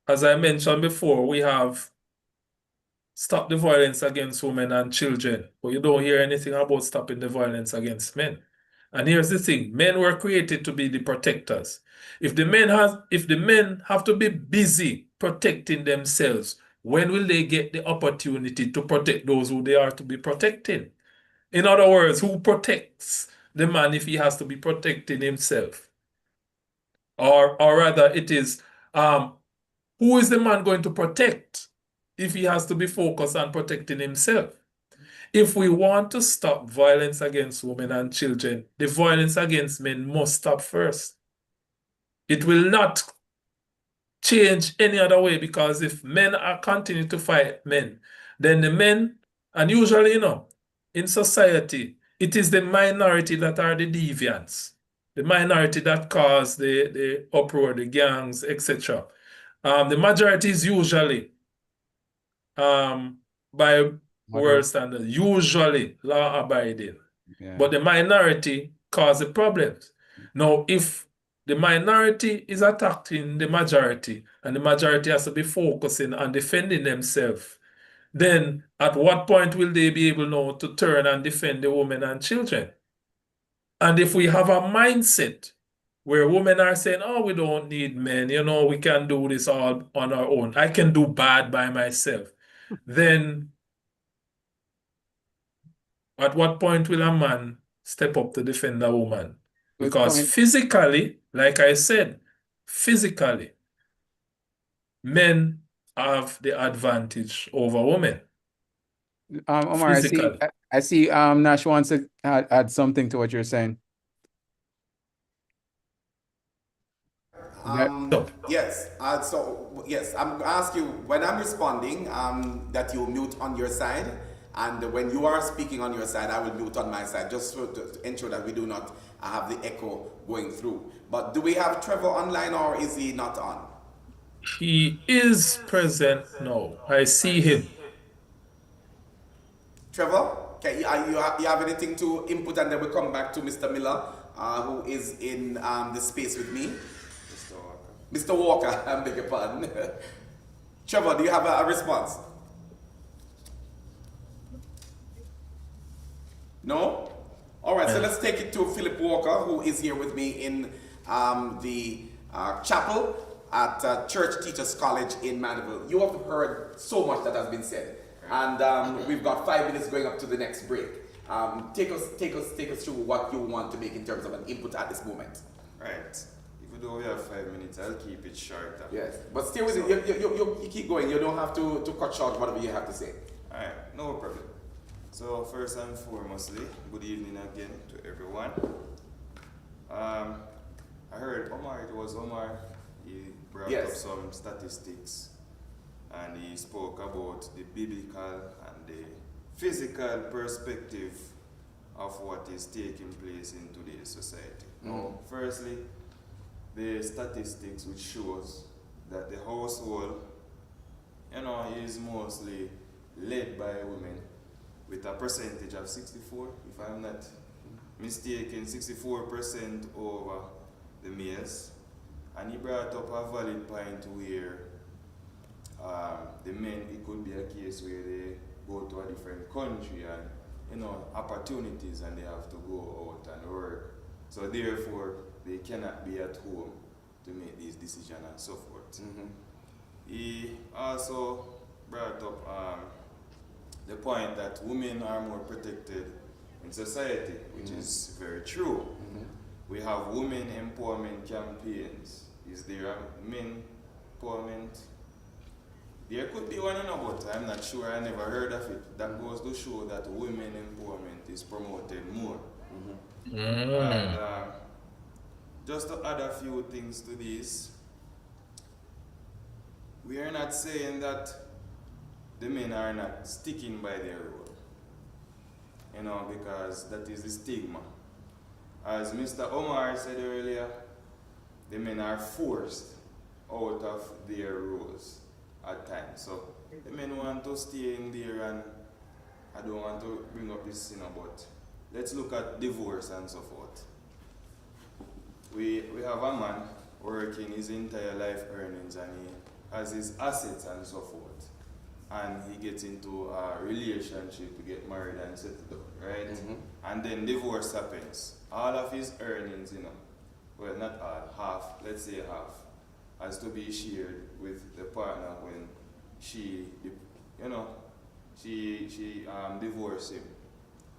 As I mentioned before, we have stop the violence against women and children, but you don't hear anything about stopping the violence against men. And here's the thing: men were created to be the protectors. If the men have to be busy protecting themselves, when will they get the opportunity to protect those who they are to be protecting? In other words, who protects the man if he has to be protecting himself? Or rather, it is who is the man going to protect if he has to be focused on protecting himself? If we want to stop violence against women and children, the violence against men must stop first. It will not change any other way, because if men are continuing to fight men, then the men, and usually, in society, it is the minority that are the deviants, the minority that cause the uproar, the gangs, etc. The majority is usually, by world Moderate. standards, usually law abiding. Yeah. But the minority cause the problems. Now, if the minority is attacking the majority and the majority has to be focusing on defending themselves, then at what point will they be able now to turn and defend the women and children? And if we have a mindset where women are saying, oh, we don't need men, we can do this all on our own, I can do bad by myself, then at what point will a man step up to defend a woman? Good Because point. physically, like I said, physically, men have the advantage over women. Omar, Physically. I see Nash wants to add something to what you're saying. That, Yes. So yes, I'm gonna ask you when I'm responding that you mute on your side, and when you are speaking on your side, I will mute on my side, just to ensure that we do not have the echo going through. But do we have Trevor online, or is he not on? He is present now. I see him. Trevor, you have anything to input, and then we'll come back to Mr. Miller, who is in the space with me. Mr. Walker. Mr. Walker, I beg your pardon. Trevor, do you have a response? No? All right, so let's take it to Philip Walker, who is here with me in the chapel at Church Teachers College in Mandeville. You have heard so much that has been said, and we've got 5 minutes going up to the next break. Take us through what you want to make in terms of an input at this moment. Right. Even though we have 5 minutes, I'll keep it short. Yes, but stay with it. You keep going. You don't have to cut short whatever you have to say. Alright, no problem. So first and foremostly, good evening again to everyone. I heard Omar, it was Omar, he brought up Yes. some statistics and he spoke about the biblical and the physical perspective of what is taking place in today's society. Now, firstly, the statistics which shows that the household, is mostly led by women with a percentage of 64, if I'm not mistaken, 64% over the males. And he brought up a valid point where the men, it could be a case where they go to a different country and opportunities, and they have to go out and work. So therefore, they cannot be at home to make these decisions and so forth. He also brought up the point that women are more protected in society, which is very true. We have women empowerment campaigns. Is there a men empowerment? There could be one, but I'm not sure. I never heard of it. That goes to show that women empowerment is promoted more. And just to add a few things to this, we are not saying that the men are not sticking by their role, because that is the stigma. As Mr. Omar said earlier, the men are forced out of their roles at times. So the men want to stay in there, and I don't want to bring up this, but let's look at divorce and so forth. We have a man working his entire life earnings, and he has his assets and so forth. And he gets into a relationship to get married and settle down, right? And then divorce happens. All of his earnings, well, not all, half, let's say half, has to be shared with the partner when she divorced him.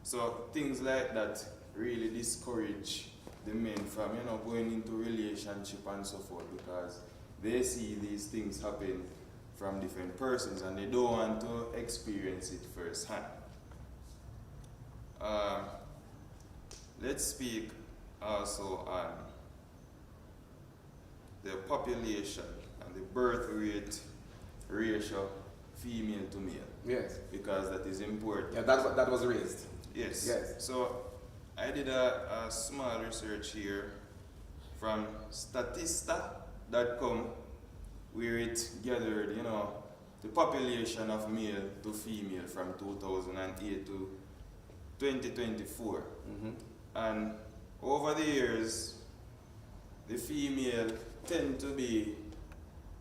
So things like that really discourage the men from, going into relationship and so forth, because they see these things happen from different persons and they don't want to experience it firsthand. Let's speak also on the population and the birth rate ratio female to male. Yes. Because that is important. Yeah, that was raised. Yes. Yes. So I did a small research here from statista.com where it gathered, the population of male to female from 2008 to 2024. Mm-hmm. And over the years, the female tend to be,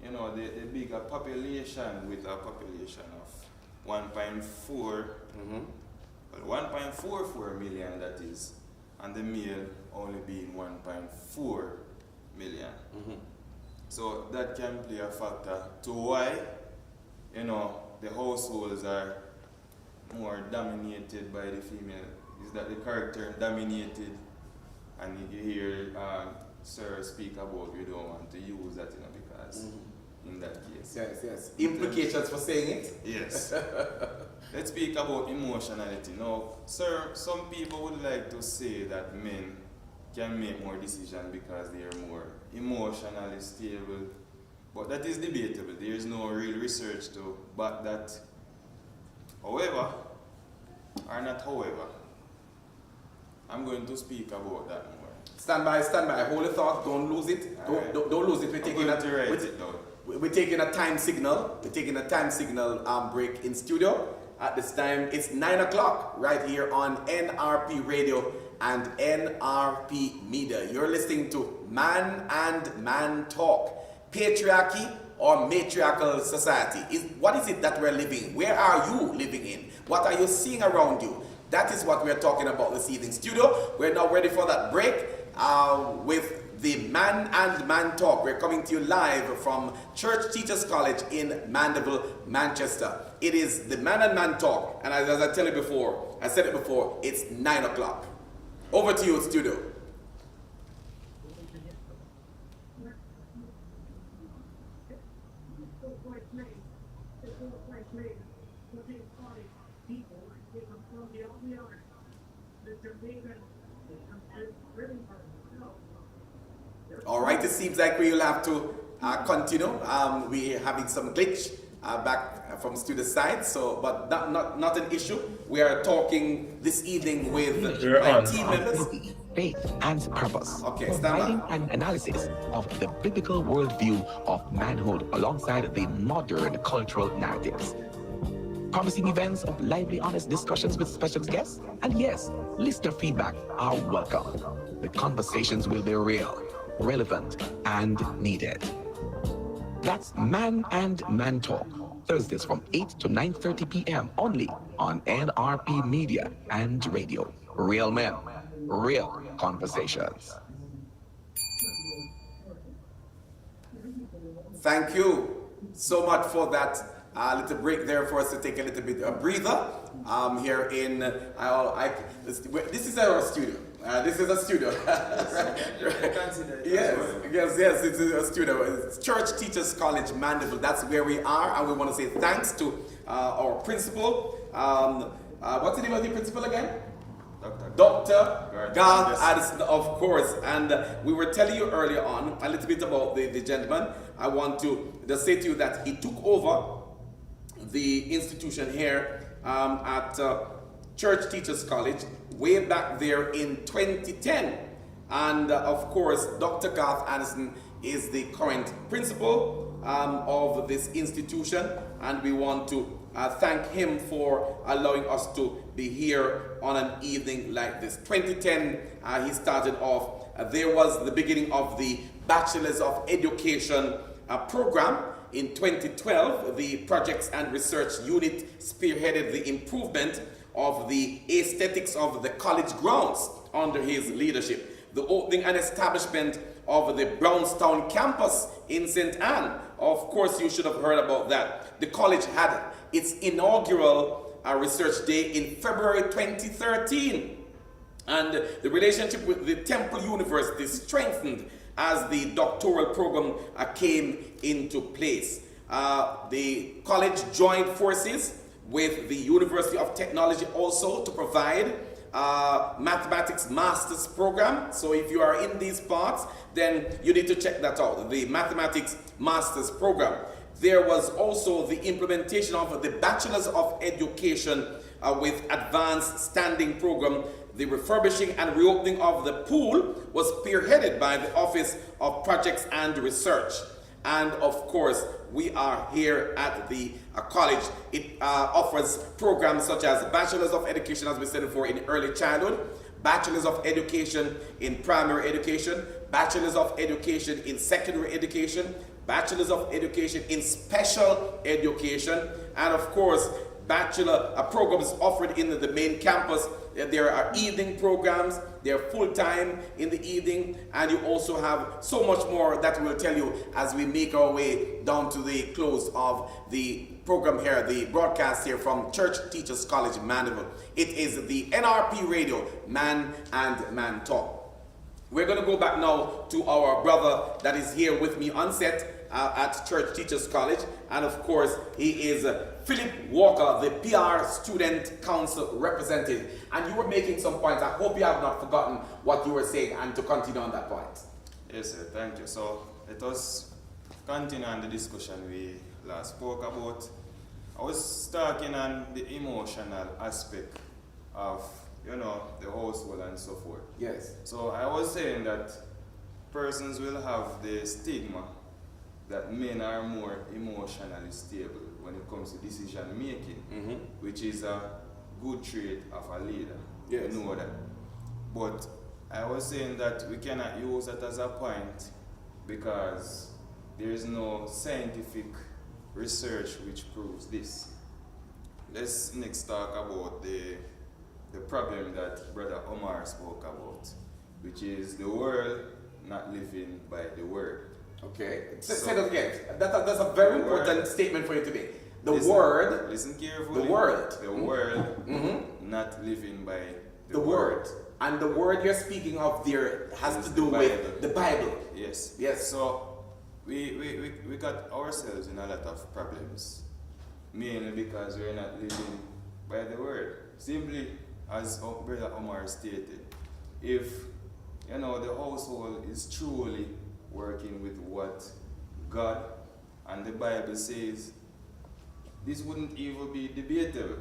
the bigger population with a population of 1.4, Mm-hmm. well, 1.44 million that is, and the male only being 1.4 million. Mm-hmm. So that can play a factor to why, the households are more dominated by the female. Is that the character dominated? And you hear Sir speak about we don't want to use that, because in that case. Yes. Implications for saying it? Yes. Let's speak about emotionality. Now, sir, some people would like to say that men can make more decisions because they are more emotionally stable. But that is debatable. There is no real research to back that. However, or not however, I'm going to speak about that more. Stand by. Hold your thought. Don't lose it. Don't lose it. We're taking a time signal. We're taking a time signal break in studio. At this time, it's 9 o'clock right here on NRP Radio and NRP Media. You're listening to Man and Man Talk. Patriarchy or matriarchal society? What is it that we're living in? Where are you living in? What are you seeing around you? That is what we're talking about this evening. Studio, we're now ready for that break with the Man and Man Talk. We're coming to you live from Church Teachers College in Mandeville, Manchester. It is the Man and Man Talk. And as I said it before, it's 9 o'clock. Over to you, studio. All right, it seems like we will have to continue. We're having some glitch back from studio side, but not an issue. We are talking this evening with my team members. Faith and purpose. Okay, stand by. Providing an analysis of the biblical worldview of manhood alongside the modern cultural narratives. Promising events of lively, honest discussions with special guests. And yes, listener feedback are welcome. The conversations will be real, relevant, and needed. That's Man and Man Talk, Thursdays from 8 to 9:30 p.m. only on NRP Media and Radio. Real men, real conversations. Thank you so much for that little break there for us to take a little bit of a breather here in this is our studio. This is a studio. Yes, it's a studio. It's Church Teachers College, Mandeville. That's where we are, and we want to say thanks to our principal. What's the name of the principal again? Dr. Garth Addison, of course. And we were telling you earlier on a little bit about the gentleman. I want to just say to you that he took over the institution here at Church Teachers College way back there in 2010. And of course, Dr. Garth Addison is the current principal of this institution, and we want to thank him for allowing us to be here on an evening like this. 2010, he started off. There was the beginning of the Bachelor's of Education program. In 2012, the Projects and Research Unit spearheaded the improvement of the aesthetics of the college grounds under his leadership. The opening and establishment of the Brownstown campus in St. Anne. Of course, you should have heard about that. The college had its inaugural research day in February 2013. And the relationship with the Temple University strengthened as the doctoral program came into place. The college joined forces with the University of Technology also to provide mathematics master's program. So if you are in these parts, then you need to check that out, the mathematics master's program. There was also the implementation of the bachelor's of education with advanced standing program. The refurbishing and reopening of the pool was spearheaded by the Office of Projects and Research. And of course, we are here at the college. It offers programs such as Bachelor's of Education, as we said before, in early childhood, Bachelor's of Education in primary education, Bachelor's of Education in secondary education, Bachelor's of Education in special education, and of course, bachelor programs offered in the main campus. There are evening programs, they're full-time in the evening, and you also have so much more that we'll tell you as we make our way down to the close of the program here, the broadcast here from Church Teachers College, Mandeville. It is the NRP Radio, Man and Man Talk. We're going to go back now to our brother that is here with me on set at Church Teachers College. And of course, he is Philip Walker, the PR Student Council representative. And you were making some points. I hope you have not forgotten what you were saying and to continue on that point. Yes, sir. Thank you. So let us continue on the discussion we last spoke about. I was talking on the emotional aspect of, the household and so forth. Yes. So I was saying that persons will have the stigma that men are more emotionally stable when it comes to decision making, which is a good trait of a leader. Yes. You know that. But I was saying that we cannot use that as a point because there is no scientific research which proves this. Let's next talk about the problem that Brother Omar spoke about, which is the world not living by the word. Okay. Say that again. That's a very important statement for you to make. The word. Listen carefully. The word. The world not living by the word. And the word you're speaking of there has to do with the Bible. Yes. Yes. So we got ourselves in a lot of problems, mainly because we're not living by the word. Simply, as Brother Omar stated, if the household is truly working with what God and the Bible says, this wouldn't even be debatable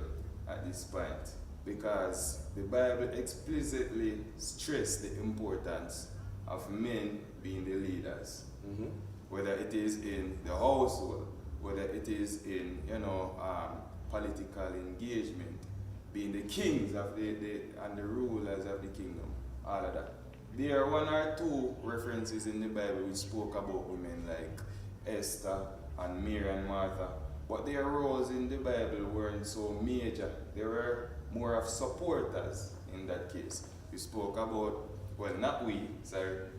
at this point, because the Bible explicitly stressed the importance of men being the leaders, whether it is in the household, whether it is in political engagement, being the kings of and the rulers of the kingdom, all of that. There are one or two references in the Bible which spoke about women like Esther and Mary and Martha, but their roles in the Bible weren't so major. They were more of supporters in that case. We spoke about,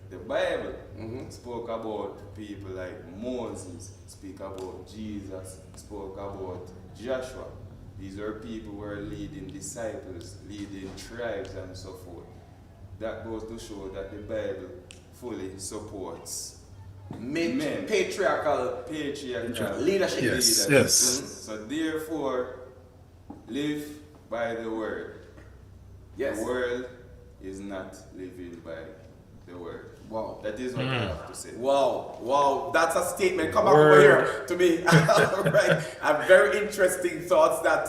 the Bible spoke about people like Moses, speak about Jesus, spoke about Joshua. These are people who were leading disciples, leading tribes and so forth. That goes to show that the Bible fully supports men. Patriarchal leadership. Yes. Leaders. Yes. So therefore, live by the word. Yes. The world is not living by the word. Wow. That is what I have to say. Wow, that's a statement. Come back over here to me. Right. Very interesting thoughts that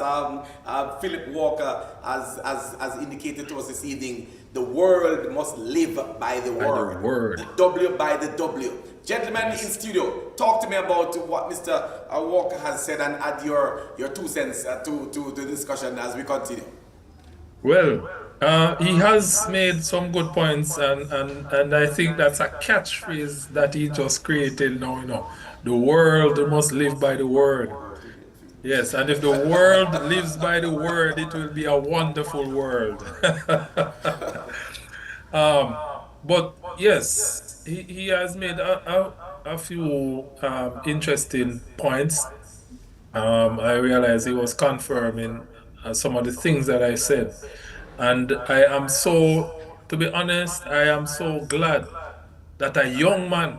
Philip Walker has indicated to us this evening. The world must live by the word. the word. The W by the W. Gentlemen in studio, talk to me about what Mr. Walker has said and add your 2 cents to the discussion as we continue. Well, he has made some good points, and I think that's a catchphrase that he just created now. The world must live by the word. Yes, and if the world lives by the word, it will be a wonderful world. But yes, he has made a few interesting points. I realize he was confirming some of the things that I said. And to be honest, I am so glad that a young man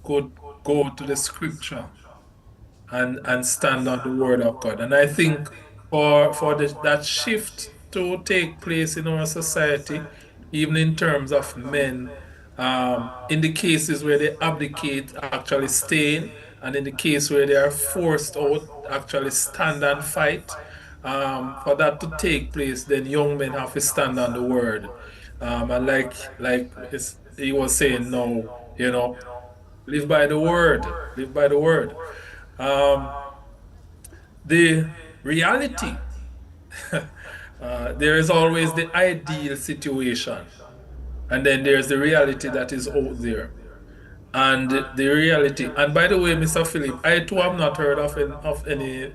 could go to the scripture and stand on the word of God. And I think that shift to take place in our society, even in terms of men, in the cases where they abdicate, actually staying, and in the case where they are forced out, actually stand and fight. For that to take place, then young men have to stand on the word. And he was saying, no, live by the word, live by the word. Um, the reality, there is always the ideal situation, and then there's the reality that is out there. And the reality, and by the way, Mr. Philip, I too have not heard of any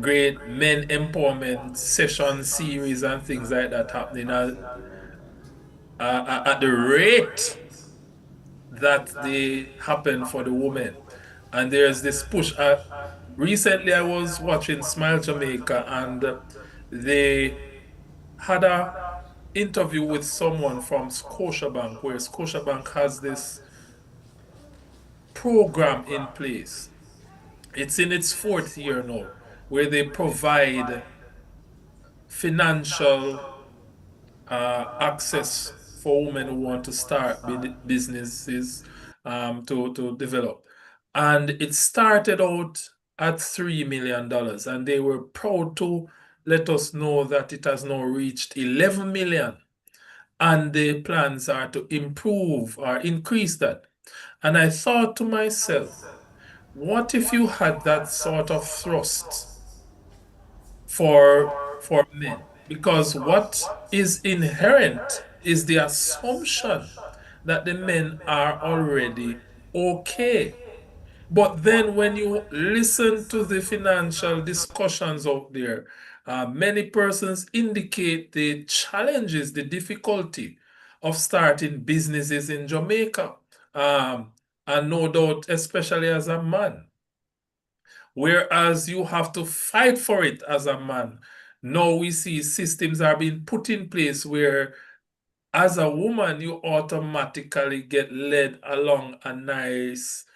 great men empowerment session series and things like that happening at the rate that they happen for the women. And there's this push. Recently, I was watching Smile Jamaica, and they had a interview with someone from Scotiabank, where Scotiabank has this program in place. It's in its fourth year now, where they provide financial access for women who want to start businesses, to develop. And it started out at $3 million, and they were proud to let us know that it has now reached 11 million. And the plans are to improve or increase that. And I thought to myself, what if you had that sort of thrust for men? Because what is inherent is the assumption that the men are already okay. But then when you listen to the financial discussions out there, many persons indicate the challenges, the difficulty of starting businesses in Jamaica. Um, and no doubt, especially as a man, whereas you have to fight for it as a man. Now we see systems are being put in place where, as a woman, you automatically get led along a nice,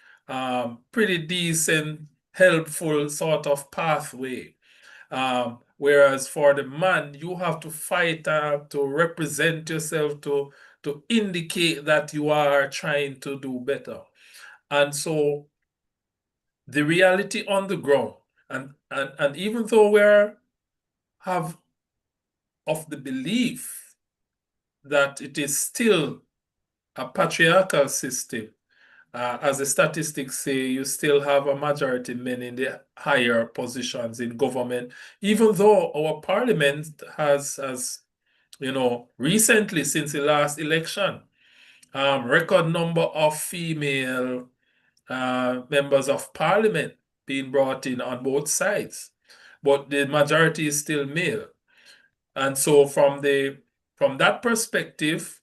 pretty decent, helpful sort of pathway. Whereas for the man, you have to fight to represent yourself, to indicate that you are trying to do better. And so the reality on the ground, and even though have of the belief that it is still a patriarchal system, as the statistics say, you still have a majority men in the higher positions in government, even though our parliament has recently, since the last election, record number of female members of parliament being brought in on both sides, but the majority is still male. And so from that perspective,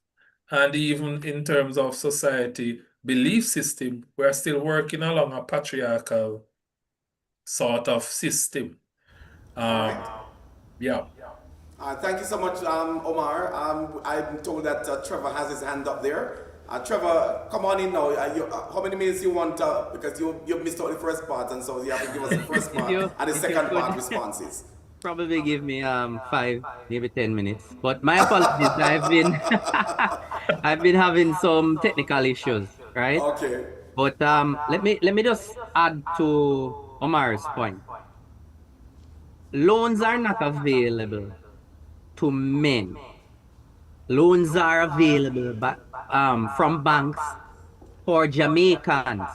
and even in terms of society belief system, we're still working along a patriarchal sort of system. All right. Yeah. Thank you so much, Omar. I'm told that Trevor has his hand up there. Trevor, come on in now. How many minutes you want? Because you missed out the first part, and so you have to give us the first If part you and the if you second could part responses. probably give me 5, maybe 10 minutes. But my apologies. I've been having some technical issues, right? Okay. But let me just add to Omar's point. Loans are not available to men. Loans are available from banks for Jamaicans,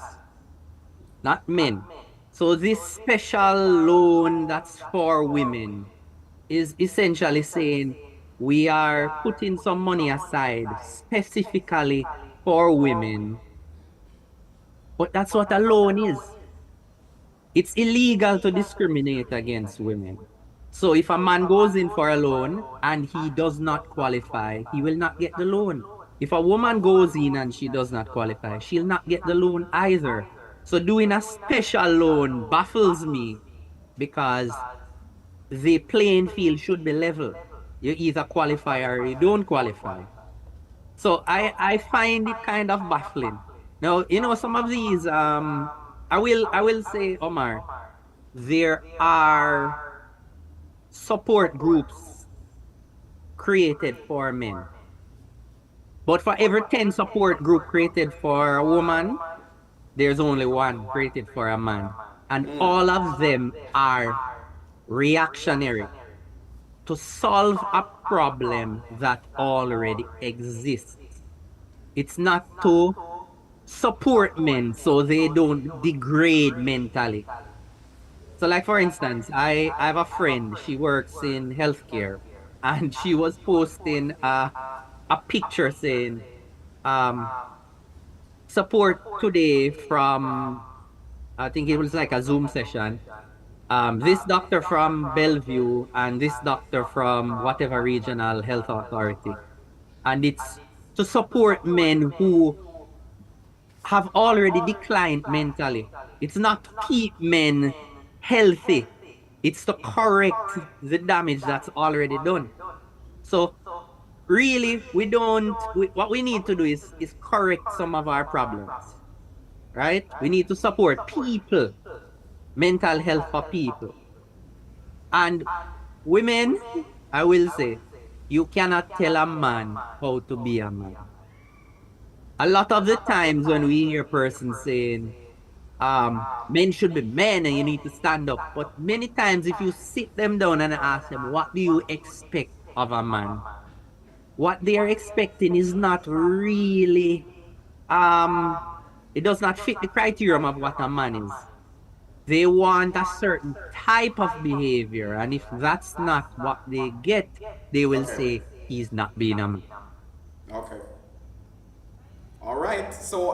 not men. So this special loan that's for women is essentially saying we are putting some money aside specifically for women, but that's what a loan is. It's illegal to discriminate against women. So if a man goes in for a loan and he does not qualify, he will not get the loan. If a woman goes in and she does not qualify, she'll not get the loan either. So doing a special loan baffles me because the playing field should be level. You either qualify or you don't qualify. So I find it kind of baffling. Now, some of these I will say, Omar, there are support groups created for men. But for every 10 support group created for a woman, there's only one created for a man. And all of them are reactionary to solve a problem that already exists. It's not to support men so they don't degrade mentally. So like for instance, I have a friend, she works in healthcare, and she was posting a picture saying, um, support today from, I think it was like a Zoom session. This doctor from Bellevue and this doctor from whatever regional health authority. And it's to support men who have already declined mentally. It's not to keep men healthy. It's to correct the damage that's already done. So really, what we need to do is correct some of our problems, right? We need to support people, mental health for people. And women, I will say, you cannot tell a man how to be a man. A lot of the times when we hear persons saying, men should be men and you need to stand up. But many times if you sit them down and ask them, what do you expect of a man? What they are expecting is not really, it does not fit the criterion of what a man is. They want a certain type of behavior, and if that's not what they get, they will say he's not being a man. Okay. All right. So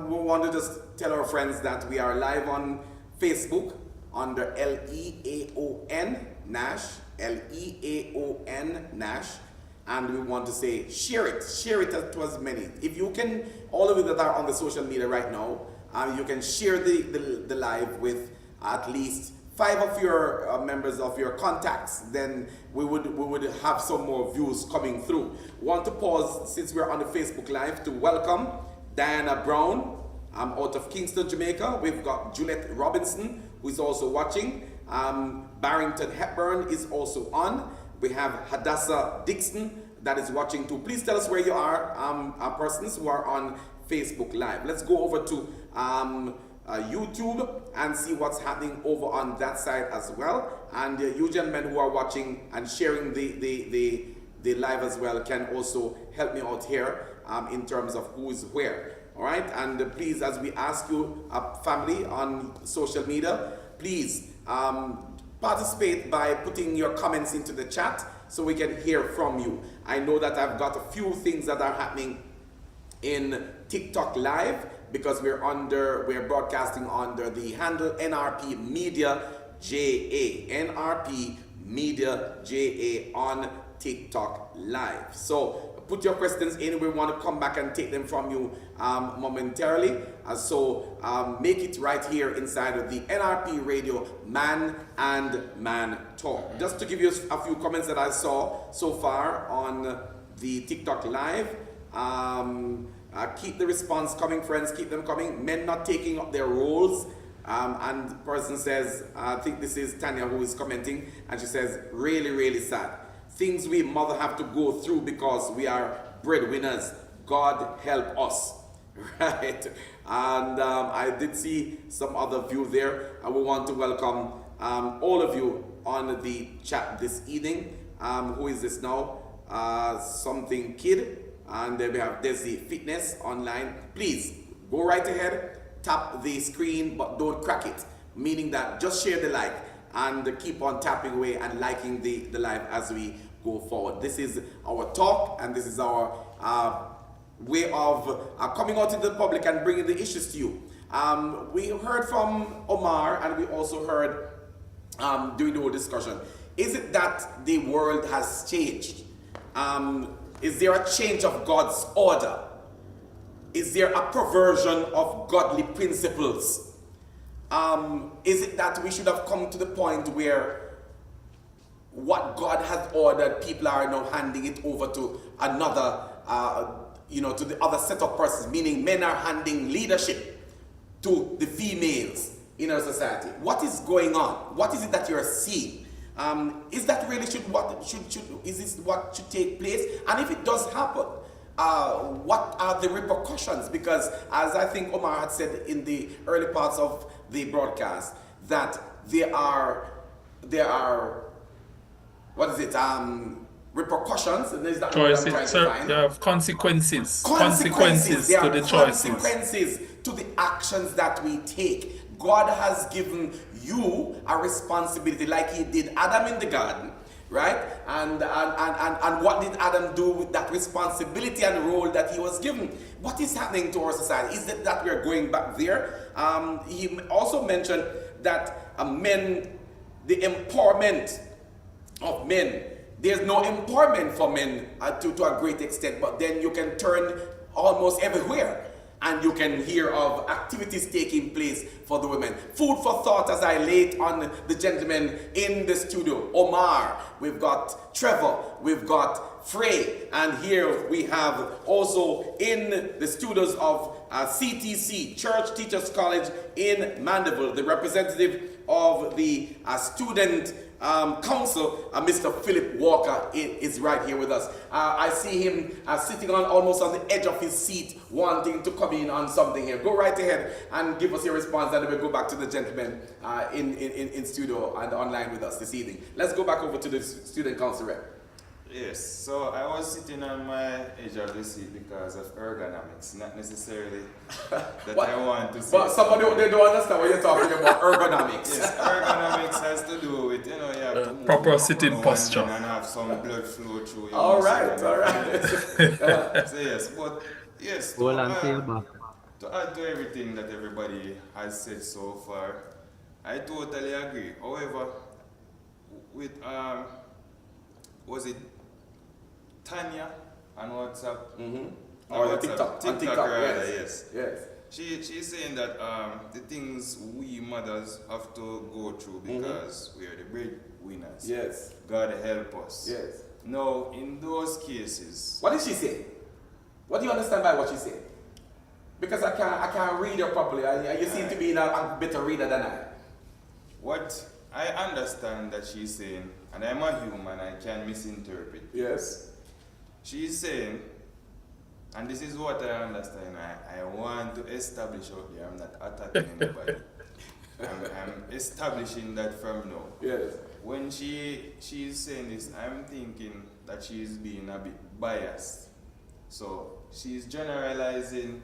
we want to just tell our friends that we are live on Facebook under LEAON Nash, LEAON Nash. And we want to say, share it to as many. If you can, all of you that are on the social media right now, you can share the live with at least 5 of your members of your contacts. Then we would have some more views coming through. Want to pause, since we're on the Facebook live, to welcome Diana Brown. Out of Kingston, Jamaica. We've got Juliet Robinson, who is also watching. Barrington Hepburn is also on. We have Hadassah Dixon that is watching too. Please tell us where you are, persons who are on Facebook Live. Let's go over to YouTube and see what's happening over on that side as well. And you gentlemen who are watching and sharing the live as well can also help me out here in terms of who is where. All right, and please, as we ask you, family on social media, please participate by putting your comments into the chat so we can hear from you. I know that I've got a few things that are happening in TikTok Live because we're broadcasting under the handle NRP Media JA. NRP Media JA on TikTok Live. So put your questions in. We want to come back and take them from you momentarily. So make it right here inside of the NRP Radio Man and Man Talk. Just to give you a few comments that I saw so far on the TikTok Live. Keep the response coming, friends. Keep them coming. Men not taking up their roles. And the person says, I think this is Tanya who is commenting, and she says, really, really sad. Things we mother have to go through because we are breadwinners. God help us. Right? And I did see some other view there. And we want to welcome all of you on the chat this evening. Who is this now? Something Kid. And then we have Desi Fitness online. Please go right ahead. Tap the screen, but don't crack it. Meaning that just share the like and keep on tapping away and liking the live as we go forward. This is our talk, and this is our way of coming out into the public and bringing the issues to you. We heard from Omar, and we also heard during the whole discussion, is it that the world has changed? Is there a change of God's order? Is there a perversion of godly principles? Is it that we should have come to the point where what God has ordered, people are now handing it over to another, to the other set of persons, meaning men are handing leadership to the females in our society? What is going on? What is it that you're seeing? Is that really is this what should take place? And if it does happen, what are the repercussions? Because as I think Omar had said in the early parts of the broadcast, that there are what is it? Repercussions, and is that what I'm trying to find? You have consequences. Consequences. There To are the choices. consequences to the actions that we take. God has given you a responsibility, like He did Adam in the garden, right? And what did Adam do with that responsibility and role that he was given? What is happening to our society? Is it that we're going back there? He also mentioned that the empowerment of men. There's no empowerment for men to a great extent, but then you can turn almost everywhere and you can hear of activities taking place for the women. Food for thought as I lay on the gentlemen in the studio. Omar, we've got Trevor, we've got Frey, and here we have also in the studios of CTC, Church Teachers College in Mandeville, the representative of the student council, Mr. Philip Walker is right here with us. I see him sitting almost on the edge of his seat, wanting to come in on something here. Go right ahead and give us your response, and then we'll go back to the gentleman in studio and online with us this evening. Let's go back over to the student council rep. Yes, so I was sitting on my edge of the seat because of ergonomics, not necessarily that I want to see. But somebody they don't understand what you're talking about, ergonomics. Yes, ergonomics has to do with, you have to move proper sitting posture and have some blood flow through your all muscle right. So yes, but yes, Hold on to your back. to add to everything that everybody has said so far, I totally agree. However, with was it Tanya on WhatsApp? Or the TikTok. TikTok rather, yes. Yes. She's saying that the things we mothers have to go through because we are the breadwinners. Yes. God help us. Yes. Now, in those cases, What did she say? What do you understand by what she said? Because I can't read her properly. You seem to be a better reader than I. what I understand that she's saying, and I'm a human, I can misinterpret. Yes. She's saying, and this is what I understand, I want to establish out there, I'm not attacking anybody. I'm establishing that from now. Yes. When she's saying this, I'm thinking that she's being a bit biased. So she's generalizing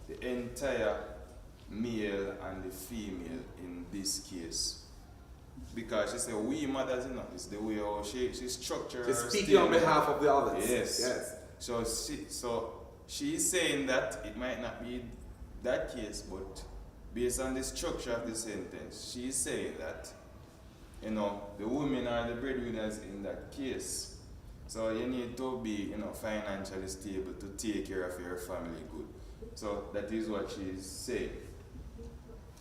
the entire male and the female in this case. Because she said, we mothers, it's the way how she's structured. She's speaking on behalf of the others. Yes. Yes. So she's saying that it might not be that case, but based on the structure of the sentence, she's saying that, the women are the breadwinners in that case. So you need to be, financially stable to take care of your family good. So that is what she's saying.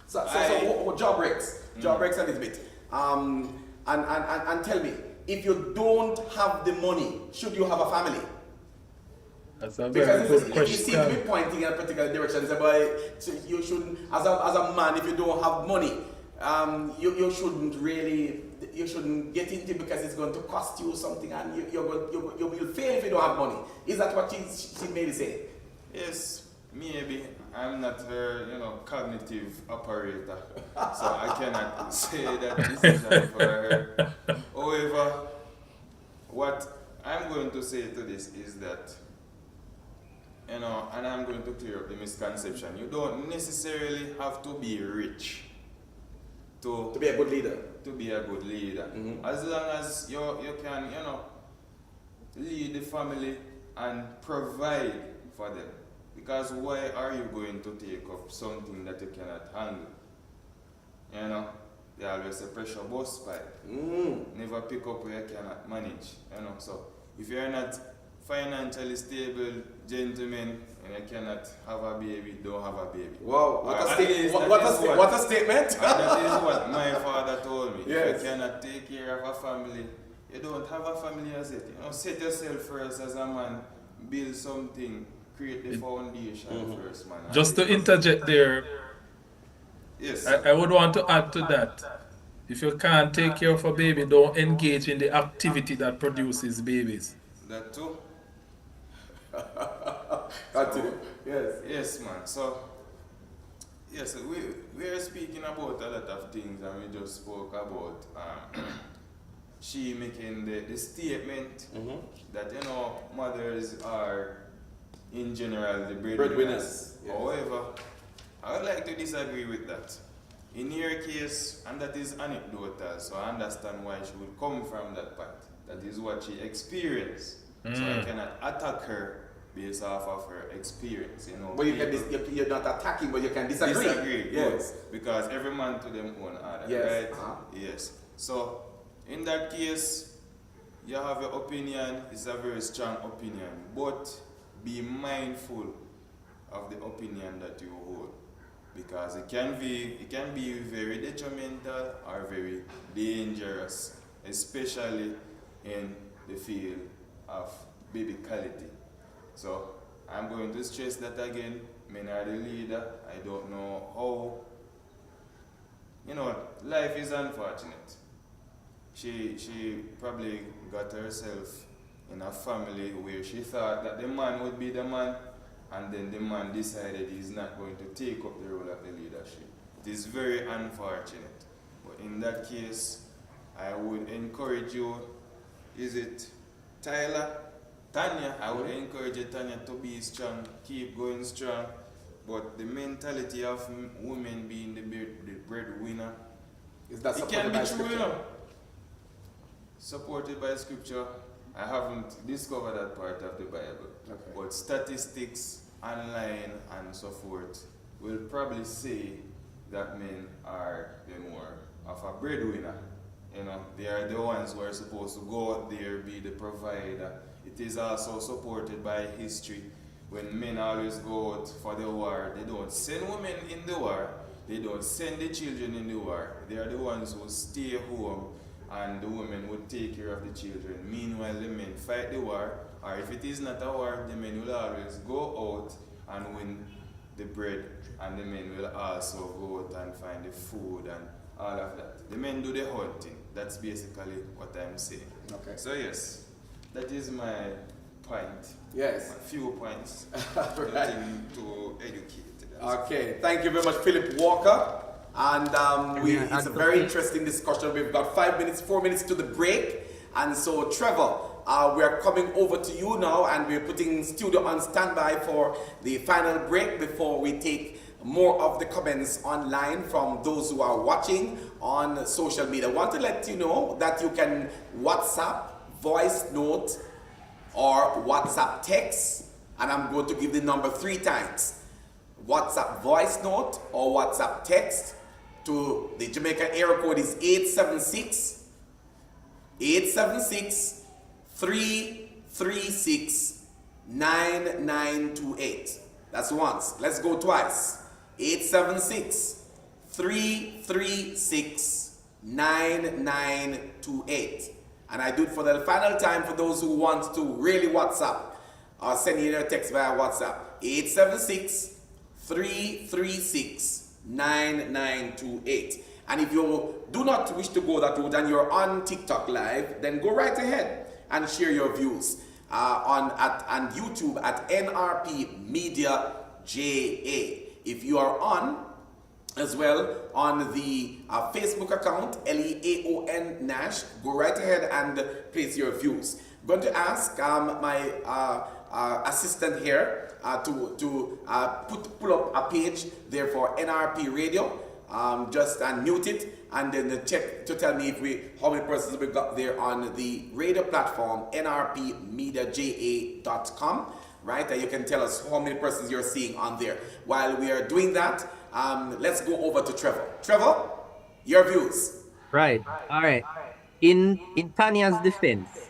So job breaks a little bit. And tell me, if you don't have the money, should you have a family? That's a very good You seem to be question. pointing in a particular direction. So you shouldn't, as a man, if you don't have money, you shouldn't get into it because it's going to cost you something, and you will fail if you don't have money. Is that what she maybe say? Yes, maybe. I'm not her, cognitive operator, so I cannot say that decision for her. However, what I'm going to say to this is that, and I'm going to clear up the misconception. You don't necessarily have to be rich to To be a good leader. To be a good leader. As long as you can, lead the family and provide for them. Because why are you going to take up something that you cannot handle? They always say pressure bust pipe. Never pick up where you cannot manage. So if you're not financially stable gentlemen and you cannot have a baby, don't have a baby. Wow, what a statement. That is what my father told me. Yes. If you cannot take care of a family, you don't have a family as it. Set yourself first as a man, build something, create the foundation first, man. Just to interject there, Yes. I would want to add to that. If you can't take care of a baby, don't engage in the activity that produces babies. That too. Continue. Yes. Yes, man. So, yes, we are speaking about a lot of things, and we just spoke about she making the statement that, you know, mothers are, in general, the breadwinners. Yes. However, I would like to disagree with that. In your case, and that is anecdotal, so I understand why she would come from that point. That is what she experienced. So I cannot attack her based off of her experience, you know. But you're not attacking, but you can disagree. Disagree, Yes. good, because every man to them own other, Yes. right? Yes. So in that case, you have your opinion. It's a very strong opinion, but be mindful of the opinion that you hold, because it can be very detrimental or very dangerous, especially in the field of biblicality. So I'm going to stress that again. Men are the leader. I don't know how. You know, life is unfortunate. She probably got herself in a family where she thought that the man would be the man, and then the man decided he's not going to take up the role of the leadership. It is very unfortunate. But in that case, I would encourage you, is it Tyler? Tanya, I would encourage you, Tanya, to be strong, keep going strong. But the mentality of women being the breadwinner, Is that it can be true, you know. Supported by scripture. I haven't discovered that part of the Bible. Okay. But statistics online and so forth will probably say that men are the more of a breadwinner. You know, they are the ones who are supposed to go out there, be the provider. It is also supported by history. When men always go out for the war, they don't send women in the war, they don't send the children in the war. They are the ones who stay home, and the women would take care of the children. Meanwhile, the men fight the war, or if it is not a war, the men will always go out and win the bread, and the men will also go out and find the food and all of that. The men do the hunting. That's basically what I'm saying. Okay. So yes, that is my point. Yes. A few points. Right. Nothing to educate. Okay. Thank you very much, Philip Walker. And it's a very interesting discussion. We've got 4 minutes to the break. And so, Trevor, we are coming over to you now, and we're putting studio on standby for the final break before we take more of the comments online from those who are watching on social media. I want to let you know that you can WhatsApp, voice note, or WhatsApp text, and I'm going to give the number 3 times. WhatsApp voice note or WhatsApp text to the Jamaican area code is 876 336 9928. That's once. Let's go twice. 876 336 9928. And I do it for the final time for those who want to really WhatsApp or send you a text via WhatsApp. 876 336 9928. And if you do not wish to go that route and you're on TikTok Live, then go right ahead and share your views on YouTube at NRP Media JA. If you are on as well on the Facebook account, LEAON Nash, go right ahead and place your views. I'm going to ask my assistant here to pull up a page there for NRP Radio. Just unmute it and then check to tell me how many persons we got there on the radio platform nrpmediaja.com, right? And you can tell us how many persons you're seeing on there. While we are doing that, let's go over to Trevor. Trevor, your views. Right. All right. In Tanya's defense,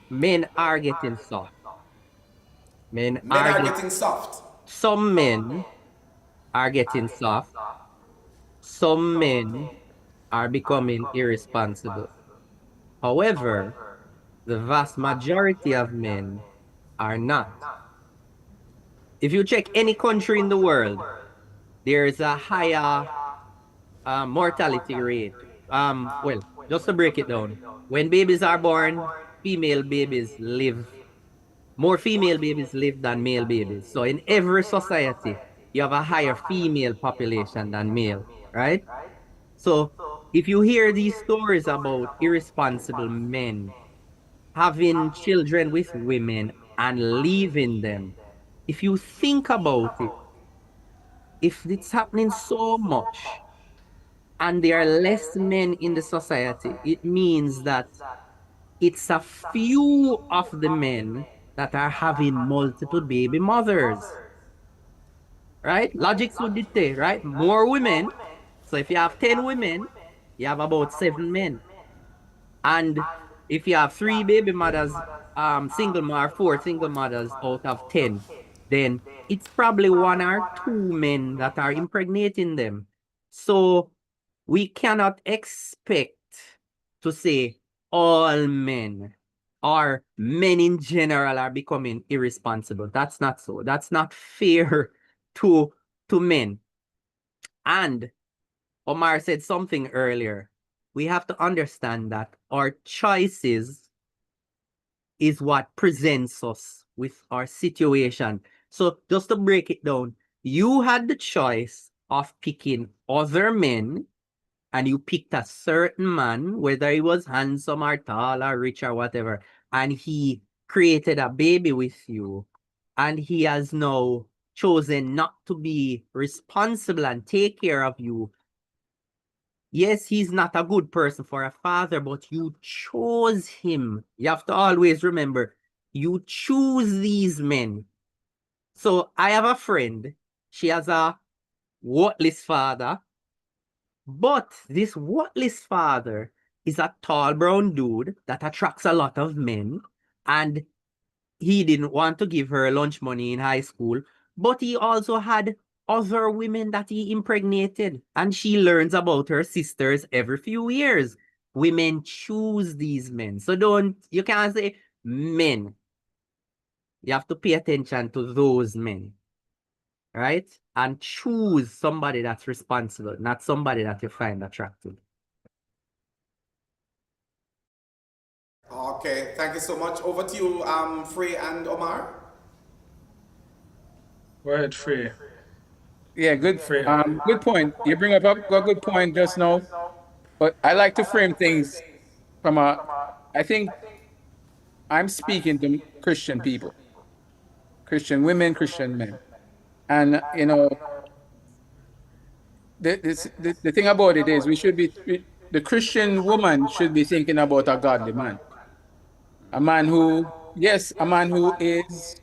men are getting soft. Men are getting soft. Some men are getting soft. Some men are becoming irresponsible. However, the vast majority of men are not. If you check any country in the world, there is a higher mortality rate. Well, just to break it down, when babies are born, female babies live more female babies live than male babies. So in every society, you have a higher female population than male, right? So if you hear these stories about irresponsible men having children with women and leaving them, if you think about it, if it's happening so much and there are less men in the society, it means that it's a few of the men that are having multiple baby mothers, right? Logics would dictate, right? More women. So if you have 10 women, you have about 7 men. And if you have 3 baby mothers, single mother, 4 single mothers out of 10, then it's probably 1 or 2 men that are impregnating them. So we cannot expect to say all men or men in general are becoming irresponsible. That's not so. That's not fair to men. And Omar said something earlier. We have to understand that our choices is what presents us with our situation. So just to break it down, you had the choice of picking other men and you picked a certain man, whether he was handsome or tall or rich or whatever, and he created a baby with you, and he has now chosen not to be responsible and take care of you. Yes, he's not a good person for a father, but you chose him. You have to always remember, you choose these men. So I have a friend, she has a worthless father, but this worthless father is a tall brown dude that attracts a lot of men, and he didn't want to give her lunch money in high school, but he also had other women that he impregnated, and she learns about her sisters every few years. Women choose these men. So you can't say men. You have to pay attention to those men, right? And choose somebody that's responsible, not somebody that you find attractive. Okay, thank you so much. Over to you, Frey and Omar. Right, free, Yeah, free. good point. You bring up a good point just now, but I like to frame things from a. I think I'm speaking to Christian people, Christian women, Christian men, and the thing about it is the Christian woman should be thinking about a godly man, a man who, yes, a man who is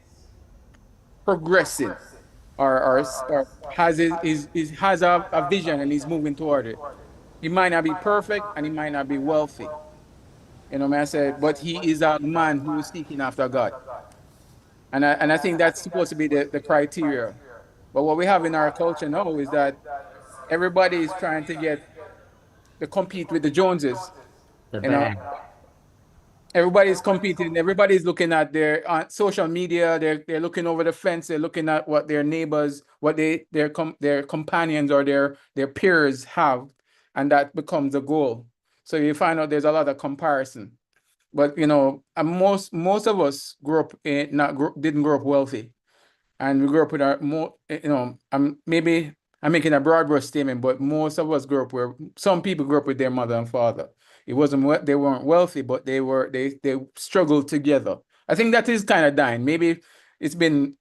progressing or has has a vision and he's moving toward it. He might not be perfect and he might not be wealthy. I said, but he is a man who is seeking after God. And I think that's supposed to be the criteria. But what we have in our culture now is that everybody is trying to get to compete with the Joneses. The You know, bag. everybody's competing. Everybody's looking at their social media. They're looking over the fence. They're looking at what their neighbors, what their companions or their peers have, and that becomes a goal. So you find out there's a lot of comparison. But and most of us grew up didn't grow up wealthy, and we grew up with our more. Maybe I'm making a broad brush statement, but most of us grew up where some people grew up with their mother and father. It wasn't they weren't wealthy, but they struggled together. I think that is kind of dying. Maybe it's been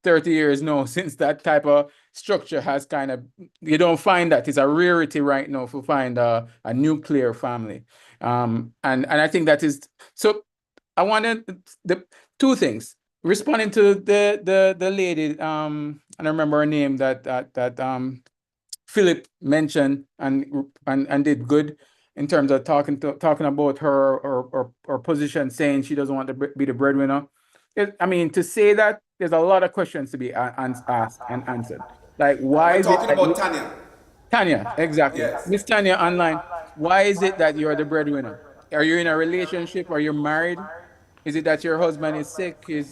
30 years now since that type of structure has kind of, you don't find that. It's a rarity right now to find a nuclear family. And I think that is so. I wanted the two things. Responding to the lady, I don't remember her name, that Philip mentioned and did good in terms of talking about her or position, saying she doesn't want to be the breadwinner. I mean, to say that, there's a lot of questions to be asked and answered. Like, why We're is it talking that about Tanya. Tanya, exactly. Yes. Miss Tanya online, why is it that you're the breadwinner? Are you in a relationship? Are you married? Is it that your husband is sick? He's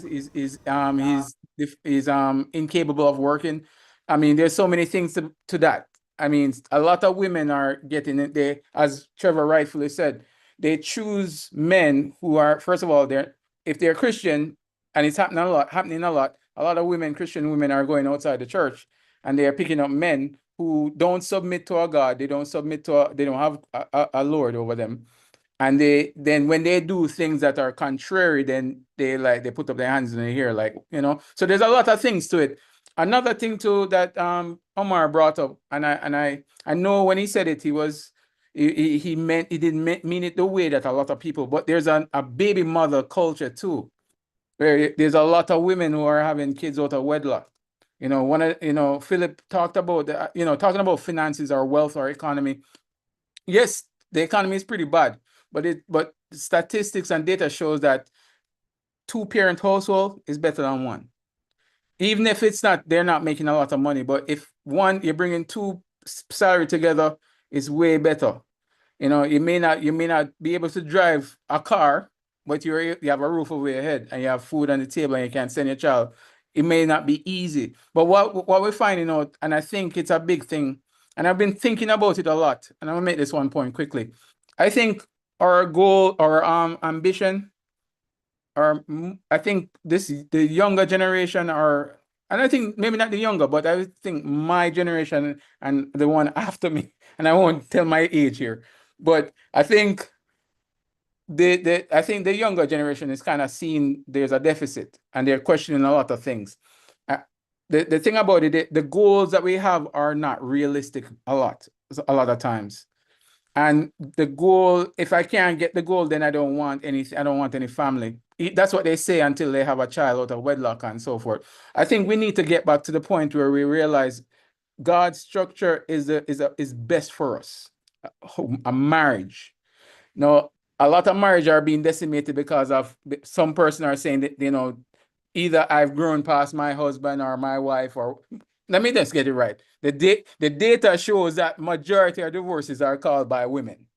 incapable of working? I mean, there's so many things to that. I mean, a lot of women are getting it. They, as Trevor rightfully said, they choose men who are, first of all, they're if they're Christian, and it's happening a lot. A lot of women, Christian women, are going outside the church, and they are picking up men who don't submit to a God. They don't submit to. They don't have a Lord over them, and they then when they do things that are contrary, then they put up their hands in the air, like, so there's a lot of things to it. Another thing too that Omar brought up, and I know when he said it, he meant, he didn't mean it the way that a lot of people, but there's a baby mother culture too, where there's a lot of women who are having kids out of wedlock. One of Philip talked about talking about finances or wealth or economy. Yes, the economy is pretty bad, but statistics and data shows that two-parent household is better than one. Even if they're not making a lot of money, but if you're bringing two salary together, it's way better. You may not be able to drive a car, but you have a roof over your head and you have food on the table and you can send your child. It may not be easy, but what we're finding out, and I think it's a big thing, and I've been thinking about it a lot, and I'm gonna make this one point quickly. I think our goal, our ambition, I think the younger generation are, and I think maybe not the younger, but I think my generation and the one after me, and I won't tell my age here, but I think the younger generation is kind of seeing there's a deficit and they're questioning a lot of things. Uh, the thing about it, the goals that we have are not realistic a lot of times. And the goal, if I can't get the goal, then I don't want any family. That's what they say until they have a child out of wedlock and so forth. I think we need to get back to the point where we realize God's structure is best for us. A marriage. Now, a lot of marriage are being decimated because of some person are saying that, either I've grown past my husband or my wife, or let me just get it right. The data shows that majority of divorces are caused by women.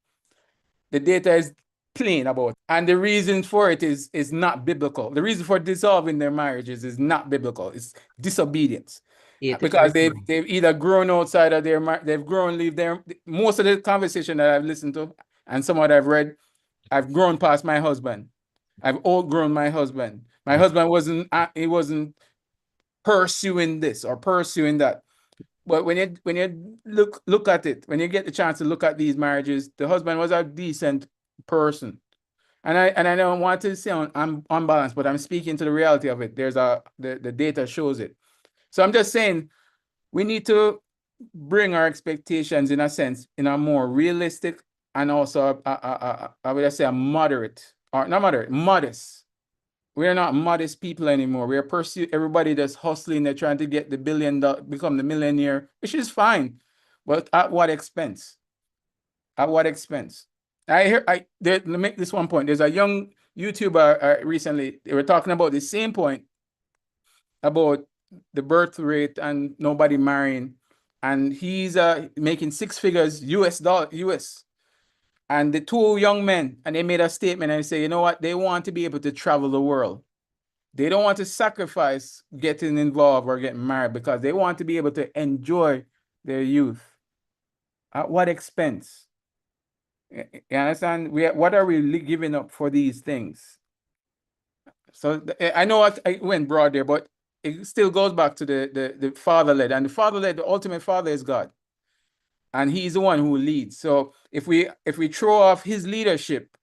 The data is plain about it. And the reason for it is not biblical. The reason for dissolving their marriages is not biblical. It's disobedience. Because they've 80%. either grown outside of they've grown, leave their, most of the conversation that I've listened to and some what I've read, I've grown past my husband. I've outgrown my husband. My husband he wasn't pursuing this or pursuing that. But when you look at it, when you get the chance to look at these marriages, the husband was a decent person. And I don't want to say I'm unbalanced, but I'm speaking to the reality of it. The data shows it. So I'm just saying we need to bring our expectations in a sense in a more realistic and also I would say a moderate, or not moderate, modest. We're not modest people anymore. We're pursuing everybody that's hustling. They're trying to get the become the millionaire, which is fine, but at what expense? At what expense? Let me make this one point. There's a young YouTuber recently. They were talking about the same point about the birth rate and nobody marrying, and he's making six figures US. And the two young men, and they made a statement and say, you know what? They want to be able to travel the world. They don't want to sacrifice getting involved or getting married because they want to be able to enjoy their youth. At what expense? You understand? What are we giving up for these things? So I know I went broad there, but it still goes back to the father-led. And the father-led, the ultimate father is God. And he's the one who leads. So if we throw off his leadership,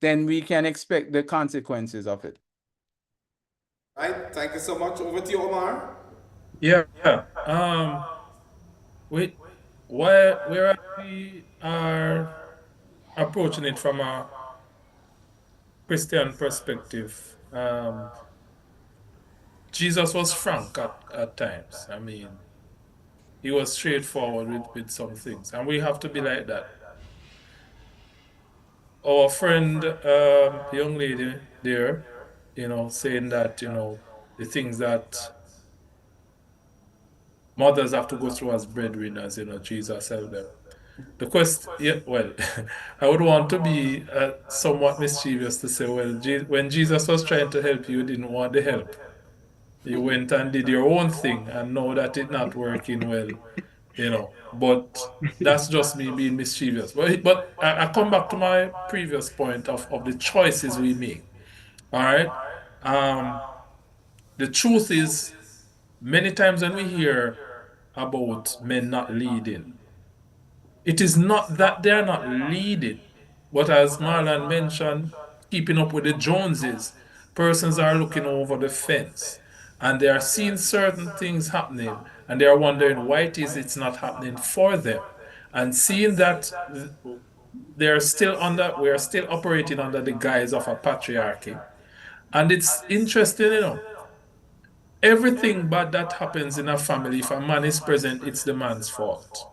then we can expect the consequences of it. Right, thank you so much. Over to you, Omar. Yeah. We where we are approaching it from a Christian perspective. Jesus was frank at times. I mean, he was straightforward with some things, and we have to be like that. Our friend, the young lady there, saying that, the things that mothers have to go through as breadwinners, Jesus helped them. The question, yeah, well, I would want to be somewhat mischievous to say, well, when Jesus was trying to help you, you didn't want the help. You went and did your own thing, and know that it's not working well. But that's just me being mischievous. But I come back to my previous point of the choices we make. All right. Um, the truth is, many times when we hear about men not leading, it is not that they're not leading, but as Marlon mentioned, keeping up with the Joneses, persons are looking over the fence and they are seeing certain things happening and they are wondering why it is it's not happening for them. And seeing that we are still operating under the guise of a patriarchy. And it's interesting, everything bad that happens in a family, if a man is present, it's the man's fault.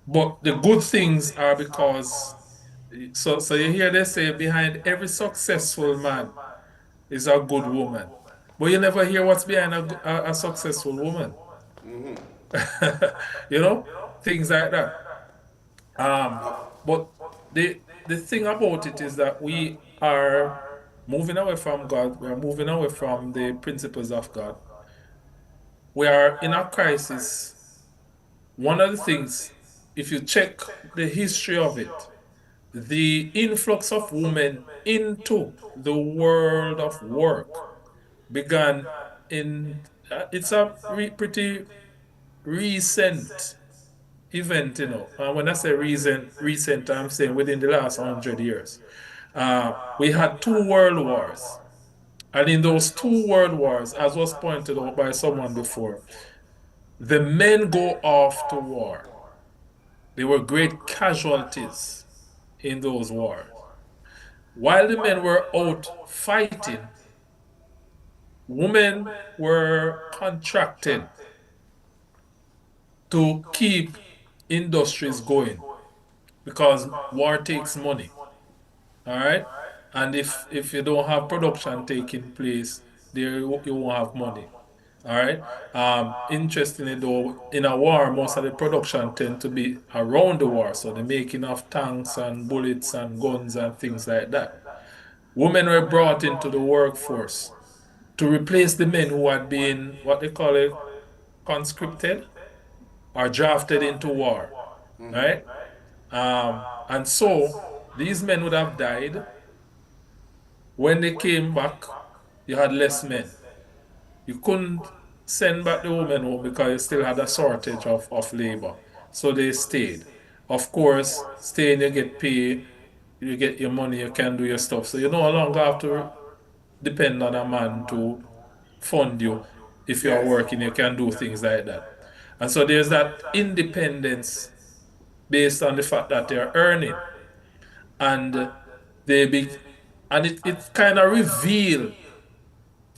But the good things are because, so you hear they say behind every successful man is a good woman. But you never hear what's behind a successful woman. You know, things like that. But the thing about it is that we are moving away from God. We are moving away from the principles of God. We are in a crisis. One of the things, if you check the history of it, the influx of women into the world of work began in, it's a pretty recent event, And when I say recent, I'm saying within the last 100 years. We had two world wars. And in those two world wars, as was pointed out by someone before, the men go off to war. There were great casualties in those wars. While the men were out fighting, women were contracted to keep industries going because war takes money. All right. And if you don't have production taking place, there you won't have money. All right. Interestingly though, in a war, most of the production tend to be around the war. So the making of tanks and bullets and guns and things like that. Women were brought into the workforce to replace the men who had been what they call it conscripted or drafted into war. Right? And so these men would have died. When they came back, you had less men. You couldn't send back the women home because you still had a shortage of labor. So they stayed. Of course, staying, you get pay, you get your money, you can do your stuff. So you no longer have to depend on a man to fund you. If you are Yes. working, you can do things like that. And so there's that independence based on the fact that they're earning. And they be and it kind of reveal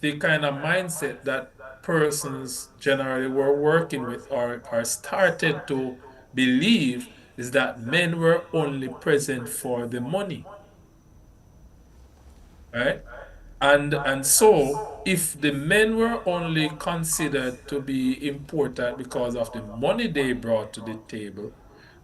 the kind of mindset that persons generally were working with or started to believe is that men were only present for the money, right? And so if the men were only considered to be important because of the money they brought to the table,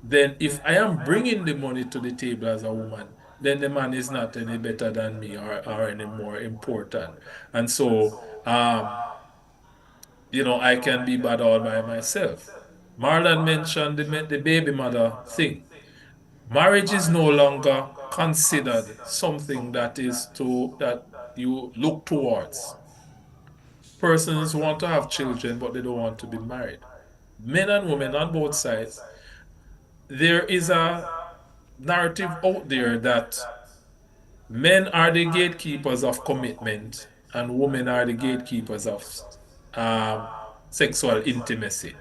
then if I am bringing the money to the table as a woman, then the man is not any better than me or any more important. And so, I can be bad all by myself. Marlon mentioned the baby mother thing. Marriage is no longer considered something that you look towards. Persons want to have children, but they don't want to be married. Men and women on both sides. There is a narrative out there that men are the gatekeepers of commitment and women are the gatekeepers of um, sexual intimacy.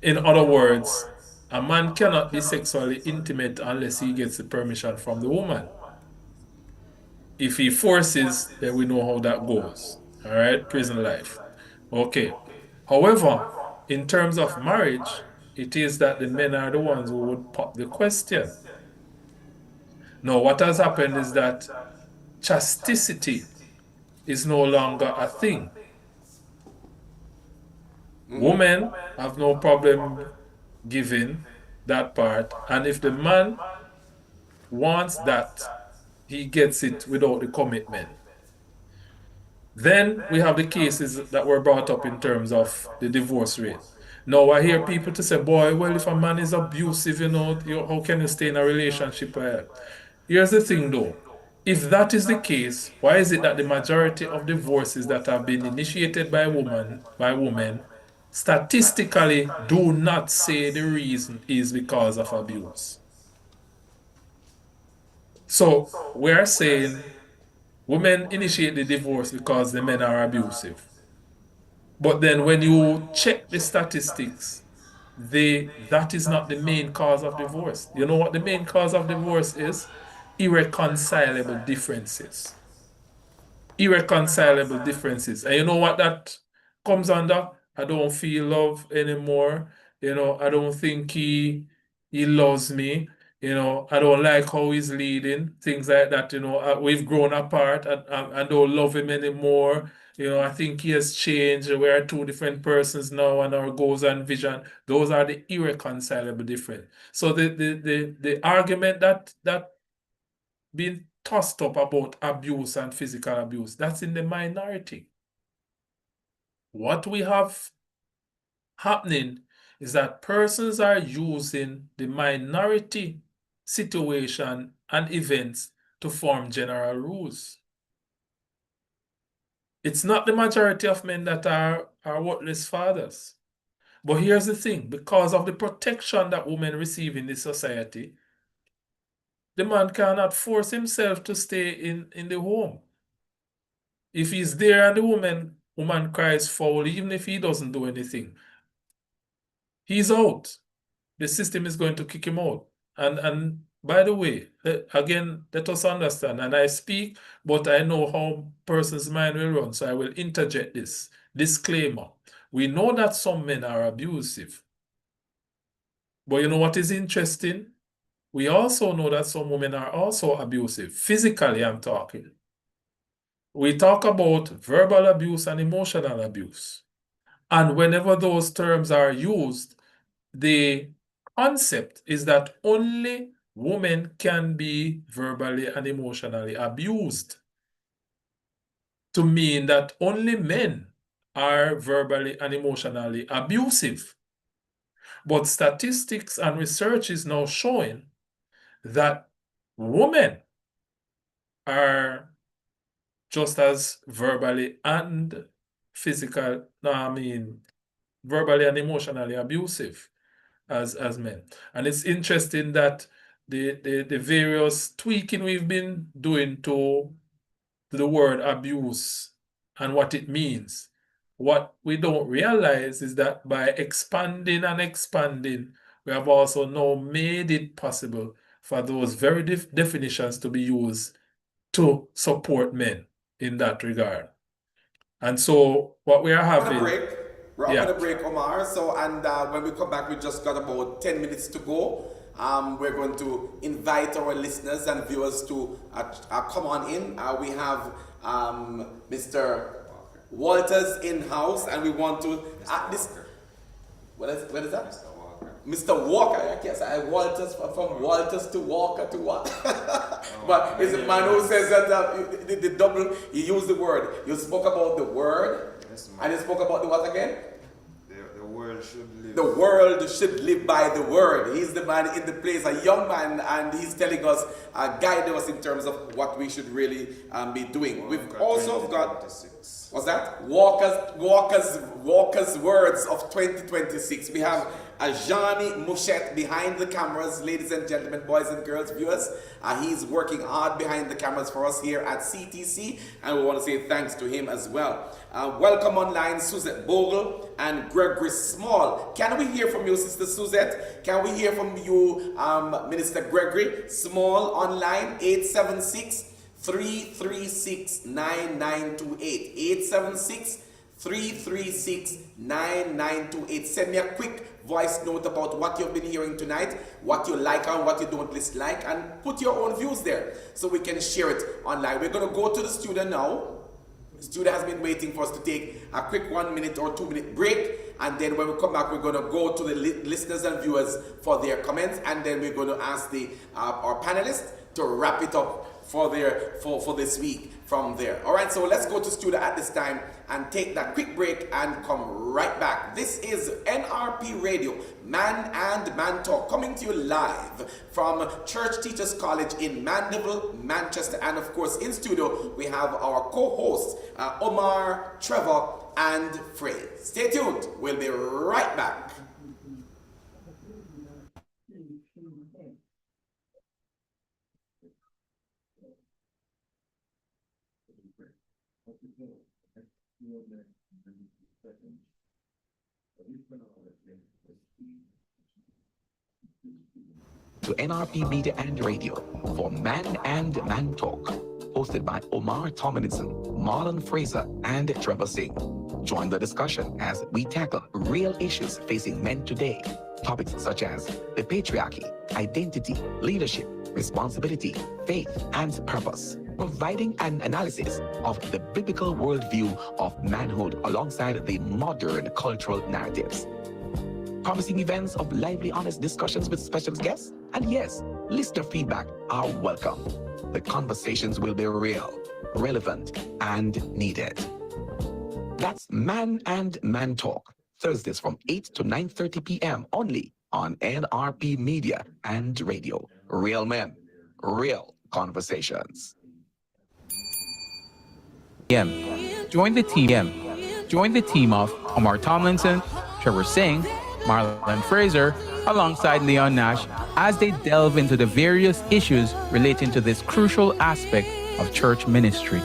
In other words, a man cannot be sexually intimate unless he gets the permission from the woman. If he forces, then we know how that goes. All right, prison life. Okay. However, in terms of marriage, it is that the men are the ones who would pop the question. Now, what has happened is that chasticity is no longer a thing. Women have no problem giving that part, and if the man wants that, he gets it without the commitment. Then we have the cases that were brought up in terms of the divorce rate. Now I hear people to say, boy, well, if a man is abusive, how can you stay in a relationship like that? Here's the thing though. If that is the case, why is it that the majority of divorces that have been initiated by women, statistically do not say the reason is because of abuse? So we're saying women initiate the divorce because the men are abusive. But then when you check the statistics, that is not the main cause of divorce. You know what the main cause of divorce is? Irreconcilable differences. Irreconcilable differences. And you know what that comes under? I don't feel love anymore. I don't think he loves me. I don't like how he's leading, things like that. We've grown apart. I don't love him anymore. I think he has changed. We are two different persons now, and our goals and vision. Those are the irreconcilable difference. So the argument that being tossed up about abuse and physical abuse, that's in the minority. What we have happening is that persons are using the minority situation and events to form general rules. It's not the majority of men that are worthless fathers. But here's the thing, because of the protection that women receive in this society, the man cannot force himself to stay in the home. If he's there and the woman cries foul, even if he doesn't do anything, he's out. The system is going to kick him out. And by the way, again, let us understand, and I speak, but I know how person's mind will run, so I will interject this. Disclaimer. We know that some men are abusive. But you know what is interesting? We also know that some women are also abusive. Physically, I'm talking. We talk about verbal abuse and emotional abuse. And whenever those terms are used, the concept is that only women can be verbally and emotionally abused, to mean that only men are verbally and emotionally abusive. But statistics and research is now showing that women are just as verbally and verbally and emotionally abusive as men. And it's interesting that the various tweaking we've been doing to the word abuse and what it means. What we don't realize is that by expanding and expanding, we have also now made it possible for those very definitions to be used to support men in that regard. And so what we are On a having, break. We're up on yeah. a break, Omar. So, and when we come back, we just got about 10 minutes to go. We're going to invite our listeners and viewers to come on in. We have Mr. Walters in house, and we want to. This, what is that? Mr. Walker, yes, I Walters from Walters to Walker to what? But it's a man who says that the double, he used the word. You spoke about the word, Yes, and you spoke about the what again? The world should live. The world should live by the word. He's the man in the place, a young man, and he's telling us, guiding us in terms of what we should really be doing. We've also got, what's that? Walker's words of 2026. We have Ajani Mouchette behind the cameras, ladies and gentlemen, boys and girls, viewers. He's working hard behind the cameras for us here at CTC, and we want to say thanks to him as well. Welcome online, Suzette Bogle and Gregory Small. Can we hear from you, Sister Suzette? Can we hear from you, Minister Gregory Small online, 876-336-9928. 876-336-9928. Send me a quick voice note about what you've been hearing tonight, what you like and what you don't dislike, and put your own views there so we can share it online. We're going to go to the studio now. The studio has been waiting for us to take a quick 1 minute or 2 minute break, and then when we come back, we're going to go to the listeners and viewers for their comments, and then we're going to ask our panelists to wrap it up for this week. from there. All right, so let's go to studio at this time and take that quick break and come right back. This is NRP Radio, Man and Man Talk, coming to you live from Church Teachers College in Mandeville, Manchester. And of course, in studio, we have our co-hosts, Omar, Trevor, and Frey. Stay tuned. We'll be right back. To NRP Media and Radio for Man and Man Talk, hosted by Omar Tomlinson, Marlon Fraser, and Trevor Singh. Join the discussion as we tackle real issues facing men today. Topics such as the patriarchy, identity, leadership, responsibility, faith, and purpose, providing an analysis of the biblical worldview of manhood alongside the modern cultural narratives. Promising events of lively, honest discussions with special guests. And yes, listener feedback are welcome. The conversations will be real, relevant, and needed. That's Man and Man Talk, Thursdays from 8 to 9:30 p.m. only on NRP Media and Radio. Real men, real conversations. Join the team of Omar Tomlinson, Trevor Singh, Marlon Fraser, alongside Leon Nash, as they delve into the various issues relating to this crucial aspect of church ministry.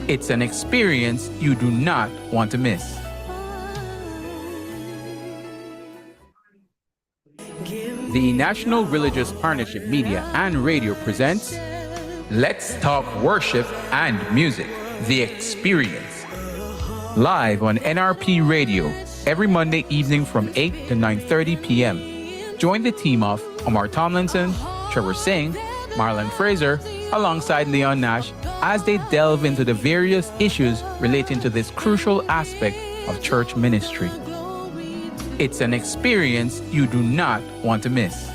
It's an experience you do not want to miss. The National Religious Partnership Media and Radio presents Let's Talk Worship and Music, The Experience. Live on NRP Radio, every Monday evening from 8 to 9:30 p.m. Join the team of Omar Tomlinson, Trevor Singh, Marlon Fraser, alongside Leon Nash, as they delve into the various issues relating to this crucial aspect of church ministry. It's an experience you do not want to miss.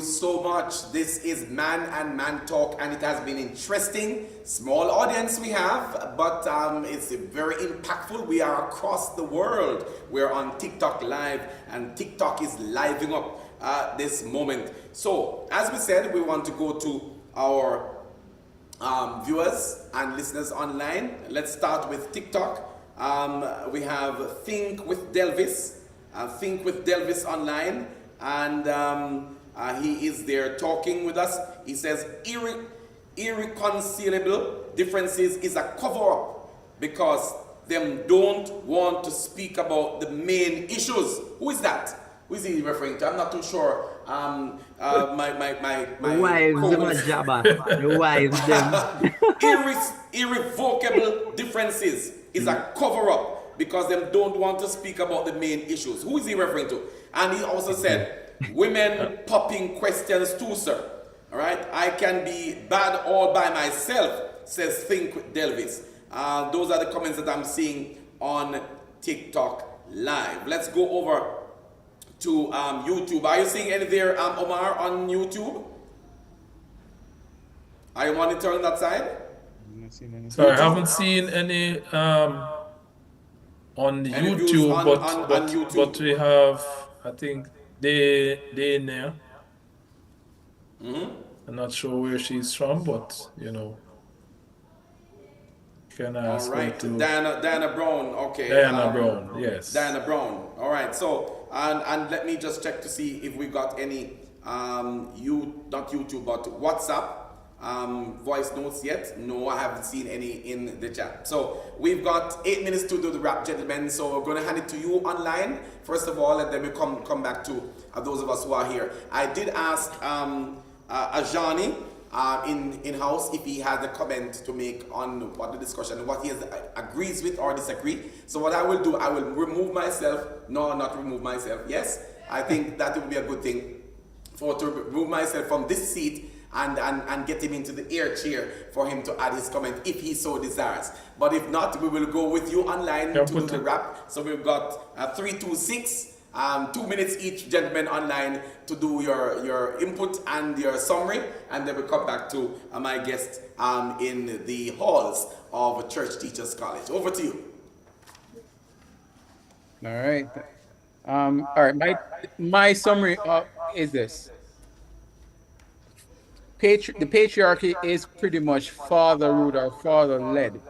So much. This is Man and Man Talk, and it has been interesting. Small audience we have, but it's very impactful. We are across the world. We're on TikTok Live, and TikTok is living up this moment. So, as we said, we want to go to our viewers and listeners online. Let's start with TikTok. We have Think with Delvis. Think with Delvis online, and he is there talking with us. He says, irreconcilable differences is a cover-up because them don't want to speak about the main issues. Who is that? Who is he referring to? I'm not too sure. My wives, the wives, them. Irrevocable differences is a cover-up because them don't want to speak about the main issues. Who is he referring to? And he also said, women popping questions too, sir. All right, I can be bad all by myself, says Think with Delvis. Those are the comments that I'm seeing on TikTok Live. Let's go over to YouTube. Are you seeing any there, Omar, on YouTube? Are you monitoring that side? Sorry, I haven't seen any on YouTube, on YouTube? But we have, I think, they in there. I'm not sure where she's from, but you know, can I ask all right, her to Diana Brown. Okay, Diana Brown. Yes, Diana Brown. All right. So and let me just check to see if we got any not YouTube but WhatsApp voice notes yet. No, I haven't seen any in the chat. So we've got 8 minutes to do the wrap, gentlemen. So we're going to hand it to you online first of all, and then we come back to those of us who are here. I did ask Ajani in-house if he had a comment to make on what the discussion, what he agrees with or disagree. So what I will do, I will remove myself. No, not remove myself. Yes, I think that would be a good thing to remove myself from this seat and get him into the air chair for him to add his comment if he so desires. But if not, we will go with you online to do the wrap. So we've got 326 2 minutes each, gentlemen online, to do your input and your summary, and then we'll come back to my guest in the halls of Church Teachers College. Over to you. All right. All right. My summary is this: the patriarchy is pretty much father ruled or father led.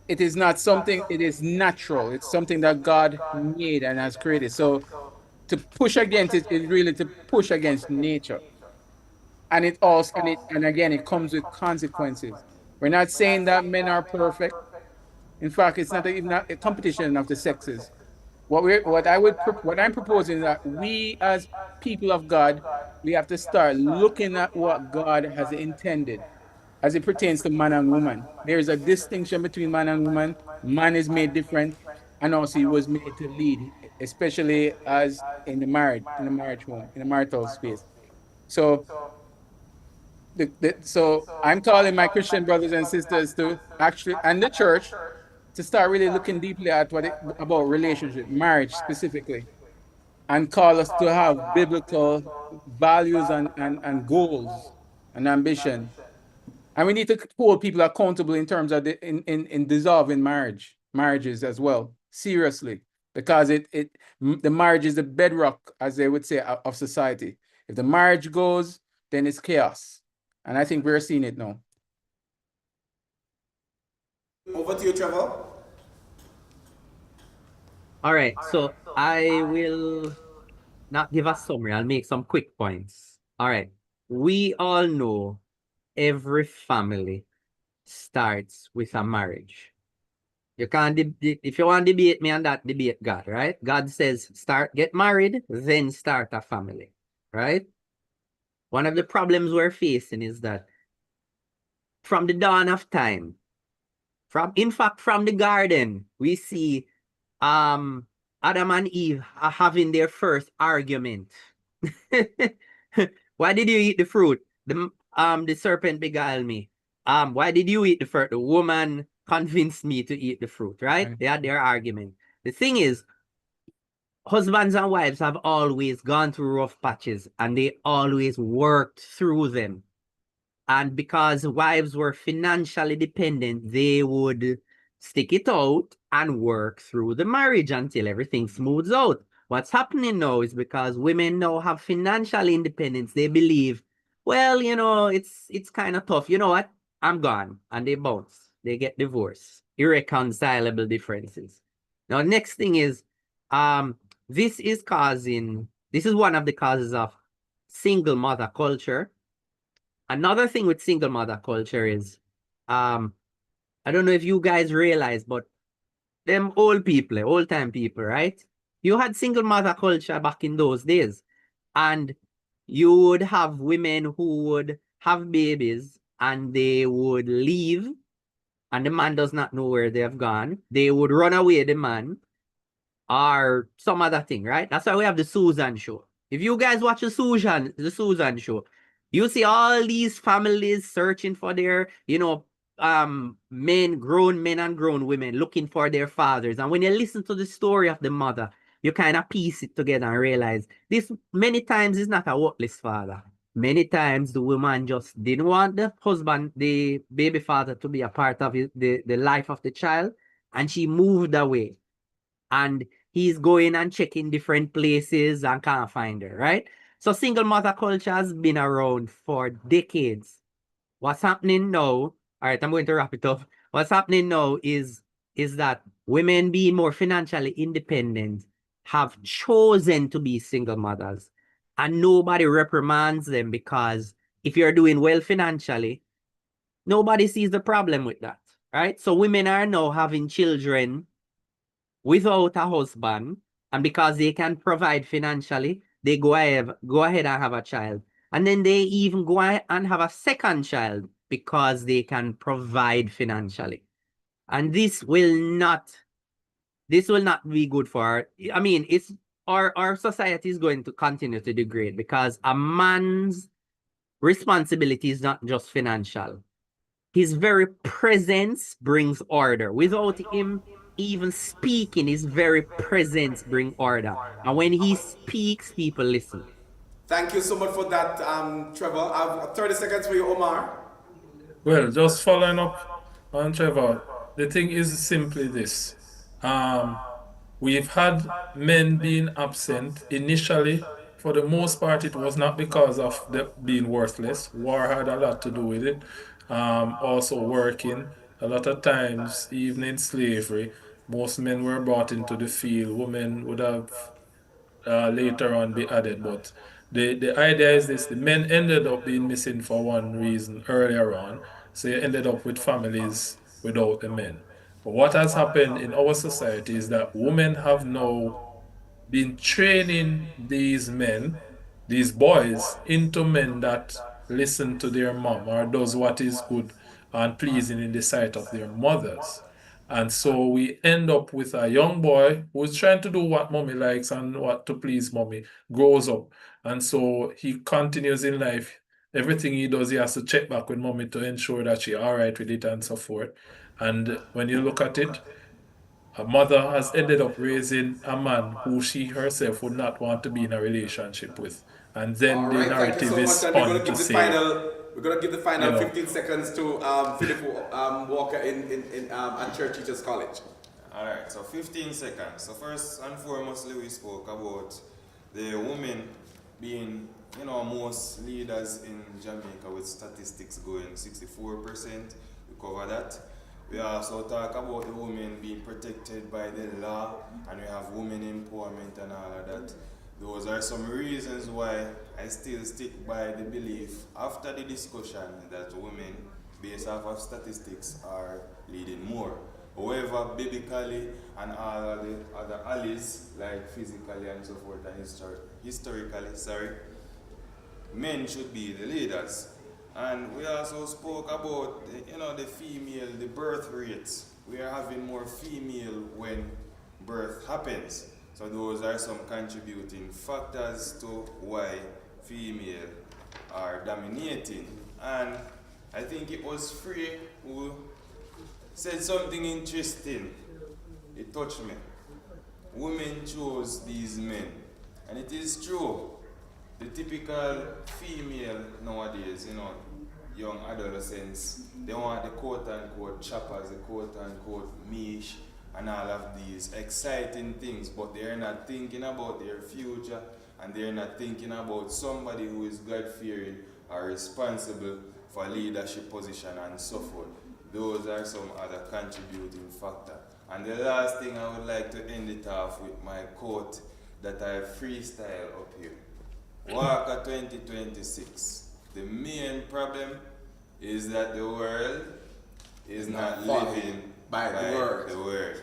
It is not something. It is natural. It's something that God made and has created. So to push against it is really to push against nature. And it also and again it comes with consequences. We're not saying that men are perfect. In fact, it's not even a competition of the sexes. What I'm proposing is that we as people of God, we have to start looking at what God has intended as it pertains to man and woman. There is a distinction between man and woman. Man is made different, and also he was made to lead, especially as in the marriage home, in the marital space. So so I'm calling my Christian brothers and sisters to actually, and the church, to start really looking deeply at about relationship, marriage specifically, and call us to have biblical values and goals and ambition. And we need to hold people accountable in terms of in dissolving marriages as well, seriously, because the marriage is the bedrock, as they would say, of society. If the marriage goes, then it's chaos. And I think we're seeing it now. Over to you, Trevor. All right, so I will not give a summary. I'll make some quick points. All right, we all know every family starts with a marriage. You can't if you want to debate me on that, debate God, right? God says get married, then start a family, right? One of the problems we're facing is that from the dawn of time, in fact, from the garden, we see Adam and Eve are having their first argument. Why did you eat the fruit? The serpent beguiled me. Why did you eat the fruit? The woman convinced me to eat the fruit, right? Right. They had their argument. The thing is, husbands and wives have always gone through rough patches and they always worked through them. And because wives were financially dependent, they would stick it out and work through the marriage until everything smooths out. What's happening now is because women now have financial independence, they believe, well, it's kind of tough. You know what? I'm gone. And they bounce. They get divorced. Irreconcilable differences. Now, next thing is, this is one of the causes of single mother culture. Another thing with single mother culture is, I don't know if you guys realize, but them old time people, right? You had single mother culture back in those days. And you would have women who would have babies and they would leave and the man does not know where they have gone. They would run away the man or some other thing, right? That's why we have the Susan show. If you guys watch the Susan show, you see all these families searching for their, grown men and grown women looking for their fathers. And when you listen to the story of the mother, you kind of piece it together and realize this many times is not a worthless father. Many times the woman just didn't want the baby father, to be a part of the life of the child, and she moved away. And he's going and checking different places and can't find her, right? So single mother culture has been around for decades. What's happening now, all right, I'm going to wrap it up. What's happening now is that women being more financially independent have chosen to be single mothers. And nobody reprimands them because if you're doing well financially, nobody sees the problem with that, right? So women are now having children without a husband, and because they can provide financially, they go ahead and have a child. And then they even go ahead and have a second child because they can provide financially. And this will not be good for our, I mean, it's our society is going to continue to degrade because a man's responsibility is not just financial. His very presence brings order. Without him even speaking, his very presence bring order. And when he speaks, people listen. Thank you so much for that, Trevor. I have 30 seconds for you, Omar. Well, just following up on Trevor, the thing is simply this. Um, we've had men being absent initially. For the most part, it was not because of them being worthless. War had a lot to do with it. Also working. A lot of times, even in slavery, most men were brought into the field. Women would have later on be added. But the idea is this: the men ended up being missing for one reason earlier on. So you ended up with families without the men. But what has happened in our society is that women have now been training these men, these boys, into men that listen to their mom or does what is good and pleasing in the sight of their mothers. And so we end up with a young boy who's trying to do what mommy likes and what to please mommy, grows up. And so he continues in life. Everything he does, he has to check back with mommy to ensure that she's all right with it and so forth. And when you look at it, her mother has ended up raising a man who she herself would not want to be in a relationship with. And then All the right, thank you narrative so is much. And we're going spun to to give the say, final. We're going to give the you final know, 15 seconds to Philip Walker at Church Teachers College. Alright, so 15 seconds. So first and foremostly we spoke about the women being, most leaders in Jamaica with statistics going 64%. We cover that. We also talk about the women being protected by the law, and we have women empowerment and all of that. Those are some reasons why I still stick by the belief after the discussion that women, based off of statistics, are leading more. However, biblically and all of the other allies, like physically and so forth, and historically, men should be the leaders. And we also spoke about, the female, the birth rates. We are having more female when birth happens. So those are some contributing factors to why female are dominating. And I think it was Free who said something interesting. It touched me. Women chose these men. And it is true. The typical female nowadays, young adolescents, they want the quote-unquote choppers, the quote-unquote mish, and all of these exciting things, but they're not thinking about their future, and they're not thinking about somebody who is God-fearing or responsible for leadership position and so forth. Those are some other contributing factors. And the last thing I would like to end it off with my quote that I freestyle up here. Walker 2026. The main problem is that the world is not living by the word.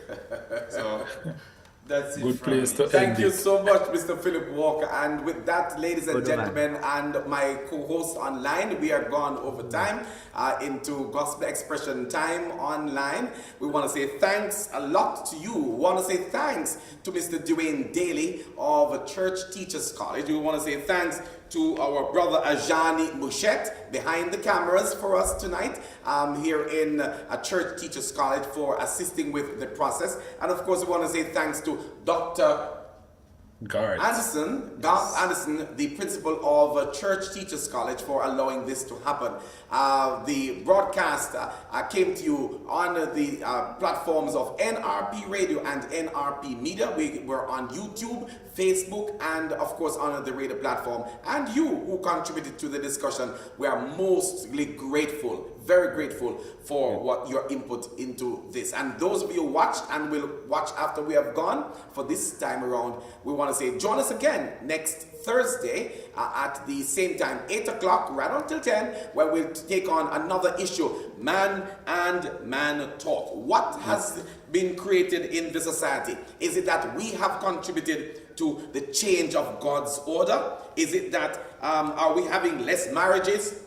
So that's it. Good from place me. to Thank end you it. so much, Mr. Philip Walker. And with that, ladies and Good man. gentlemen, and my co-host online, we are gone over time into Gospel Expression Time online. We want to say thanks a lot to you. We want to say thanks to Mr. Dwayne Daly of Church Teachers College. We want to say thanks to our brother Ajani Mouchette behind the cameras for us tonight here in Church Teachers College for assisting with the process. And of course, we want to say thanks to Dr. Guards. Garth Anderson, the principal of Church Teachers College, for allowing this to happen. The broadcast came to you on the platforms of NRP Radio and NRP Media. We were on YouTube, Facebook, and of course on the radio platform. And you who contributed to the discussion, we are mostly grateful, very grateful for what your input into this. And those of you who watched and will watch after we have gone for this time around, we want to say join us again next Thursday at the same time, 8 o'clock, right until 10, where we'll take on another issue, man and man talk. What has been created in the society? Is it that we have contributed to the change of God's order? Is it that are we having less marriages?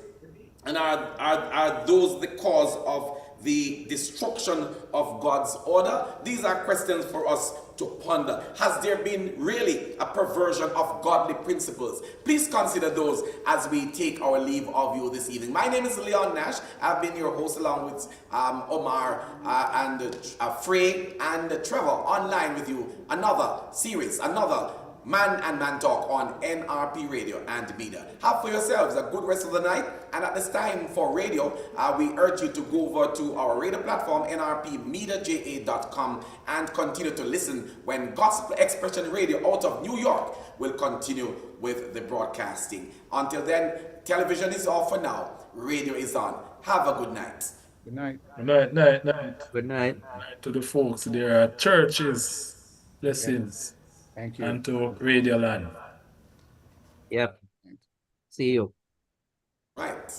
And are those the cause of the destruction of God's order? These are questions for us to ponder. Has there been really a perversion of godly principles? Please consider those as we take our leave of you this evening. My name is Leon Nash. I've been your host along with Omar and Frey and Trevor online with you. Another series, another Man and Man Talk on NRP Radio and Media. Have for yourselves a good rest of the night. And at this time for radio, we urge you to go over to our radio platform, nrpmediaja.com, and continue to listen when Gospel Expression Radio out of New York will continue with the broadcasting. Until then, television is off for now. Radio is on. Have a good night. Good night. Good night, night, night. Good night. To the folks there at churches, blessings, Thank you. and to Radio Land. Yep. See you. Right.